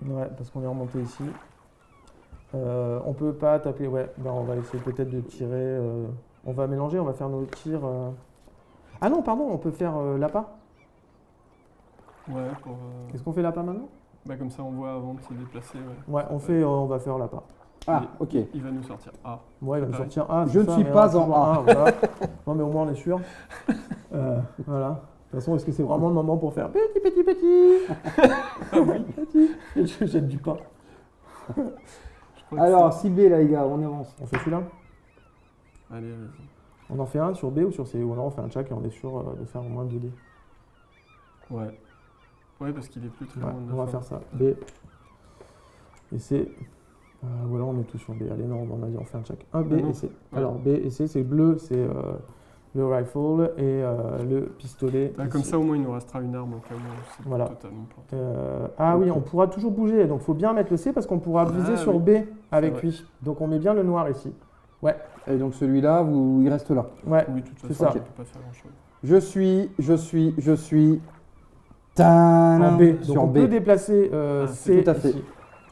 S2: Ouais, parce qu'on est remonté ici. On peut pas taper, ouais. Ben, on va essayer peut-être de tirer. On va mélanger, on va faire nos tirs. Ah non, pardon, on peut faire l'appât.
S3: Ouais, pour.
S2: Est-ce qu'on fait l'appât maintenant?
S3: Bah, comme ça, on voit avant de se déplacer. Ouais.
S2: Ouais, on va faire l'appât.
S1: Ah, ok.
S3: Il va nous sortir A.
S2: Ouais, il va me
S3: Pareil.
S2: sortir A.
S1: Je ne suis
S2: mais
S1: pas
S2: on va
S1: en
S2: toujours voilà. Non, mais au moins on est sûr. Voilà. De toute façon, est-ce que c'est vraiment le moment pour faire petit petit je jette du pain.
S3: Je crois que
S1: Alors, 6B là les gars, on avance.
S2: On fait celui-là?
S3: c'est- Allez, vas-y.
S2: On en fait un sur B ou sur C? Ou alors on fait un check et on est sûr de faire au moins 2D.
S3: Ouais. Ouais, parce qu'il est plus très
S2: Ouais,
S3: loin de
S2: on va
S3: la
S2: faire
S3: fin.
S2: ça. B et C. Ou alors on est tous sur B. Allez, non, on a dit on fait un check. Un B
S3: Ah non.
S2: et C.
S3: Ouais.
S2: Alors B et C, c'est bleu, c'est le rifle et le pistolet.
S3: Bah, comme
S2: ici.
S3: ça, au moins, il nous restera une arme au cas où c'est
S2: Voilà.
S3: totalement planté.
S2: Ah oui, on pourra toujours bouger, donc il faut bien mettre le C parce qu'on pourra viser sur
S3: oui.
S2: B avec
S3: vrai.
S2: lui. Donc on met bien le noir ici.
S1: Et donc celui-là, il reste là.
S2: Ouais,
S3: Oui, de toute
S2: c'est
S3: façon,
S2: ça.
S3: on peut pas faire grand chose.
S1: Je suis.
S2: en
S1: Tadam,
S2: B. Donc
S1: sur
S2: on
S1: B.
S2: peut déplacer C.
S1: tout à fait.
S2: ici.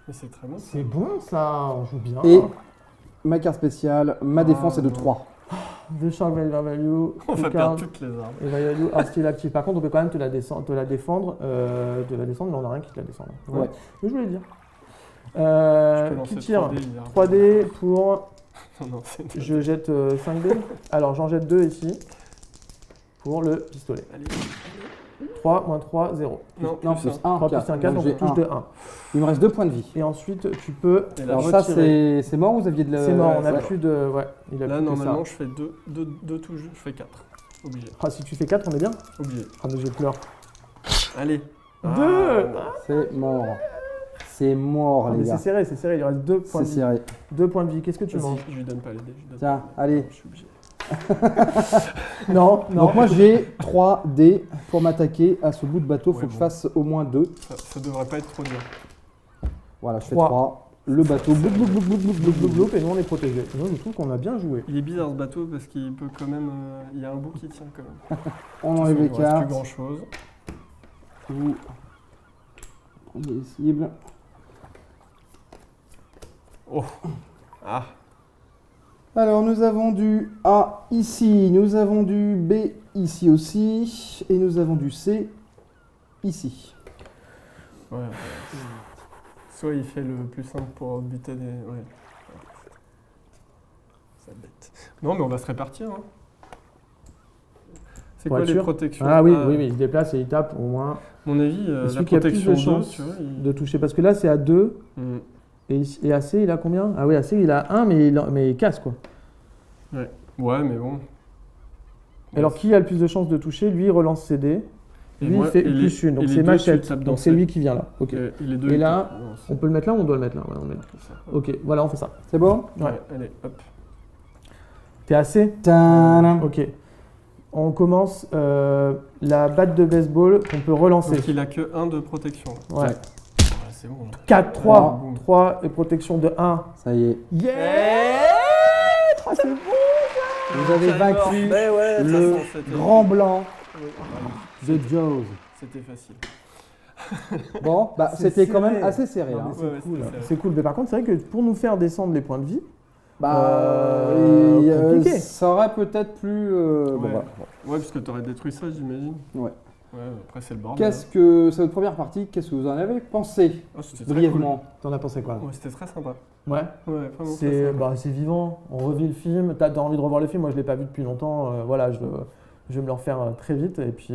S3: Mais c'est très bon.
S2: C'est bon ça, on joue bien.
S1: Et ma carte spéciale, ma défense est de
S3: non.
S1: 3.
S2: The Shark Value,
S3: On va
S2: Two
S3: perdre
S2: cards,
S3: toutes les armes.
S2: et Value are still active. Par contre, on peut quand même te la défendre, mais on n'a rien qui te la descende.
S1: Ouais.
S2: Mais je voulais dire.
S3: Je peux lancer
S2: Qui tire
S3: 3D, il y a un
S2: 3D pour.
S3: peu- Non, c'est
S2: Je jette 5D. Alors j'en jette 2 ici. Pour le pistolet.
S3: Allez.
S2: 3 moins 3, 0.
S3: Non,
S1: Non,
S3: plus
S1: plus
S3: un.
S1: 1.
S2: 3 plus 1, 4, donc on touche de 1.
S1: Il me reste 2 points de vie.
S2: Et ensuite, tu peux.
S3: Et là,
S1: Alors
S2: retirer.
S1: ça, c'est mort, vous aviez de la...
S2: C'est mort, on n'a
S1: Ouais.
S2: plus de. Ouais, il a
S3: Là,
S2: plus que
S3: normalement,
S2: ça.
S3: je fais deux touches. Je fais 4. Obligé.
S2: Ah, si tu fais 4, on est bien.
S3: Obligé.
S2: Ah, mais je pleure.
S3: Allez.
S2: 2
S1: C'est mort. C'est mort,
S2: Ah,
S1: les
S2: mais
S1: gars.
S2: c'est serré, il reste 2 points
S1: C'est
S2: de vie.
S1: serré.
S2: 2 points de vie, qu'est-ce que tu
S3: Vas-y,
S2: manges?
S3: je lui donne pas les dés. Je lui donne
S1: Tiens,
S3: pas.
S1: allez.
S3: Je suis obligé.
S2: Non, non.
S1: Donc moi j'ai 3 dés pour m'attaquer à ce bout de bateau. Faut
S3: Ouais,
S1: que je
S3: bon.
S1: fasse au moins 2.
S3: Ça devrait pas être trop dur.
S1: Voilà, je fais
S2: 3.
S1: 3. Le bateau, bloup, bloup, bloup, bloup, bloup, bloup, bloup, bloup.
S2: Et nous on est protégés. Moi je trouve qu'on a bien joué.
S3: Il est bizarre ce bateau parce qu'il peut quand même. Il y a un bout qui tient quand même.
S1: On enlève les
S3: Il reste
S1: cartes.
S3: plus grand chose.
S1: Vous prenez les cibles.
S3: Ah.
S1: Alors nous avons du A ici, nous avons du B ici aussi, et nous avons du C ici.
S3: Ouais. Soit il fait le plus simple pour buter des. Ouais. Ça bête. Non, mais on va se répartir. Hein. C'est
S2: Pour
S3: quoi
S2: être
S3: les
S2: sûr.
S3: protections?
S2: Ah oui, oui, il se déplace et il tape au moins
S3: À mon avis,
S2: Et
S3: la
S2: celui qui a plus
S3: protection
S2: de
S3: 2,
S2: chances
S3: tu vois.
S2: de toucher. Parce que là c'est à 2 et AC il a combien? Ah oui, AC il a 1 mais il casse quoi.
S3: Ouais, mais bon.
S2: Alors qui a le plus de chances de toucher? Lui il relance ses dés.
S3: Et
S2: Lui
S3: moi-
S2: il fait
S3: et les-
S2: plus une, donc
S3: et les
S2: c'est
S3: deux
S2: machette.
S3: se tapent dans
S2: Donc c'est
S3: ses-
S2: lui qui vient là. Ok.
S3: Et les deux,
S2: Et
S3: ils
S2: là,
S3: tapent- non, c'est-
S2: On peut le mettre là ou on doit le mettre là? Ouais, on le met là.
S3: c'est ça.
S2: Ok, voilà, on fait ça.
S1: C'est bon?
S3: Ouais, allez, hop.
S2: T'es AC?
S1: Tadam.
S2: Ok. On commence la batte de baseball qu'on peut relancer.
S3: Donc il a que 1 de protection.
S2: Ouais.
S3: Ouais, c'est bon. Là.
S2: 4, 3.
S3: Ouais.
S2: 3 et protection de 1.
S1: Ça y est.
S2: Yeah! Ah, c'est bon!
S1: Vous avez vaincu
S3: Mais ouais, de toute
S1: le
S3: façon, c'était-
S1: grand blanc
S3: Oui,
S1: de Jaws.
S3: c'était facile.
S1: Bon, bah
S2: C'est
S1: c'était quand
S2: serré.
S1: même assez serré.
S2: Non,
S1: hein.
S2: mais c'est
S3: Ouais, ouais,
S2: cool.
S3: c'était serré.
S2: C'est cool. Mais par contre, c'est vrai que pour nous faire descendre les points de vie, Compliqué.
S1: Ça aurait peut-être plus. Bon,
S3: Ouais.
S1: voilà.
S3: Ouais, parce que t'aurais détruit ça, j'imagine.
S1: Ouais.
S3: Ouais, après c'est le bordel.
S1: Qu'est-ce que c'est votre première partie? Qu'est-ce que vous en avez pensé
S3: Oh, c'était très
S1: brièvement?
S2: T'en as pensé quoi?
S3: cool. Ouais, c'était très sympa.
S2: Ouais.
S3: Ouais, vraiment très sympa.
S2: C'est vivant, on revit le film, t'as envie de revoir le film, moi je l'ai pas vu depuis longtemps, voilà, je vais me le refaire très vite, et puis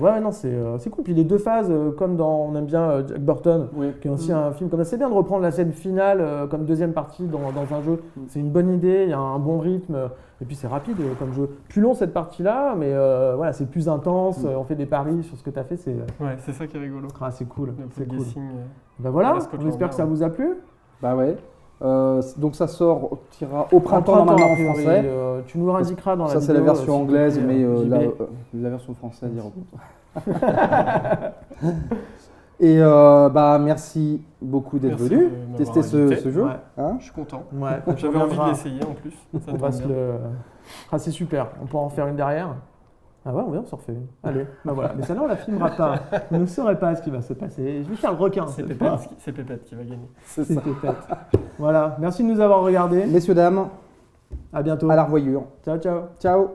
S2: ouais, non, c'est cool. Puis les deux phases, comme dans, on aime bien Jack Burton,
S1: Oui.
S2: qui est aussi un film comme ça, c'est bien de reprendre la scène finale comme deuxième partie dans un jeu, c'est une bonne idée, il y a un bon rythme, et puis c'est rapide comme jeu. Plus long cette partie-là, mais voilà, c'est plus intense, on fait des paris sur ce que t'as fait,
S3: Ouais, c'est ça qui est rigolo.
S2: c'est cool,
S3: Le
S2: c'est cool.
S3: guessing.
S2: Ben voilà,
S3: Voilà, Scott
S2: on espère que ça
S3: Lambert,
S2: vous a plu.
S1: Bah ouais. Donc ça tirera au printemps normalement
S2: a
S1: en
S2: priori,
S1: français.
S2: tu nous indiqueras dans la
S1: Ça
S2: vidéo.
S1: c'est la version
S2: si
S1: anglaise,
S2: vous
S1: mais
S2: voulez,
S1: la version française ira. Et bah merci beaucoup d'être
S3: Merci
S1: venu
S3: de m'avoir
S1: tester
S3: invité.
S1: ce jeu.
S2: Ouais.
S1: Hein
S3: Je suis content.
S2: Ouais,
S3: J'avais envie de l'essayer en plus. Ça
S2: On va
S3: tombe
S2: se
S3: bien.
S2: le. Ah, c'est super, on pourra en faire une derrière. Ah ouais, on s'en refait une. Allez, bah voilà. Mais celle-là, on la filmera pas. Vous ne saurez pas ce qui va se passer. Je vais faire le requin.
S3: C'est
S2: cette fois.
S3: Pépette qui va gagner.
S1: C'est
S2: C'est
S1: ça.
S2: Pépette. Voilà, merci de nous avoir regardés.
S1: Messieurs, dames,
S2: À bientôt.
S1: à la revoyure.
S2: Ciao, ciao.
S1: Ciao.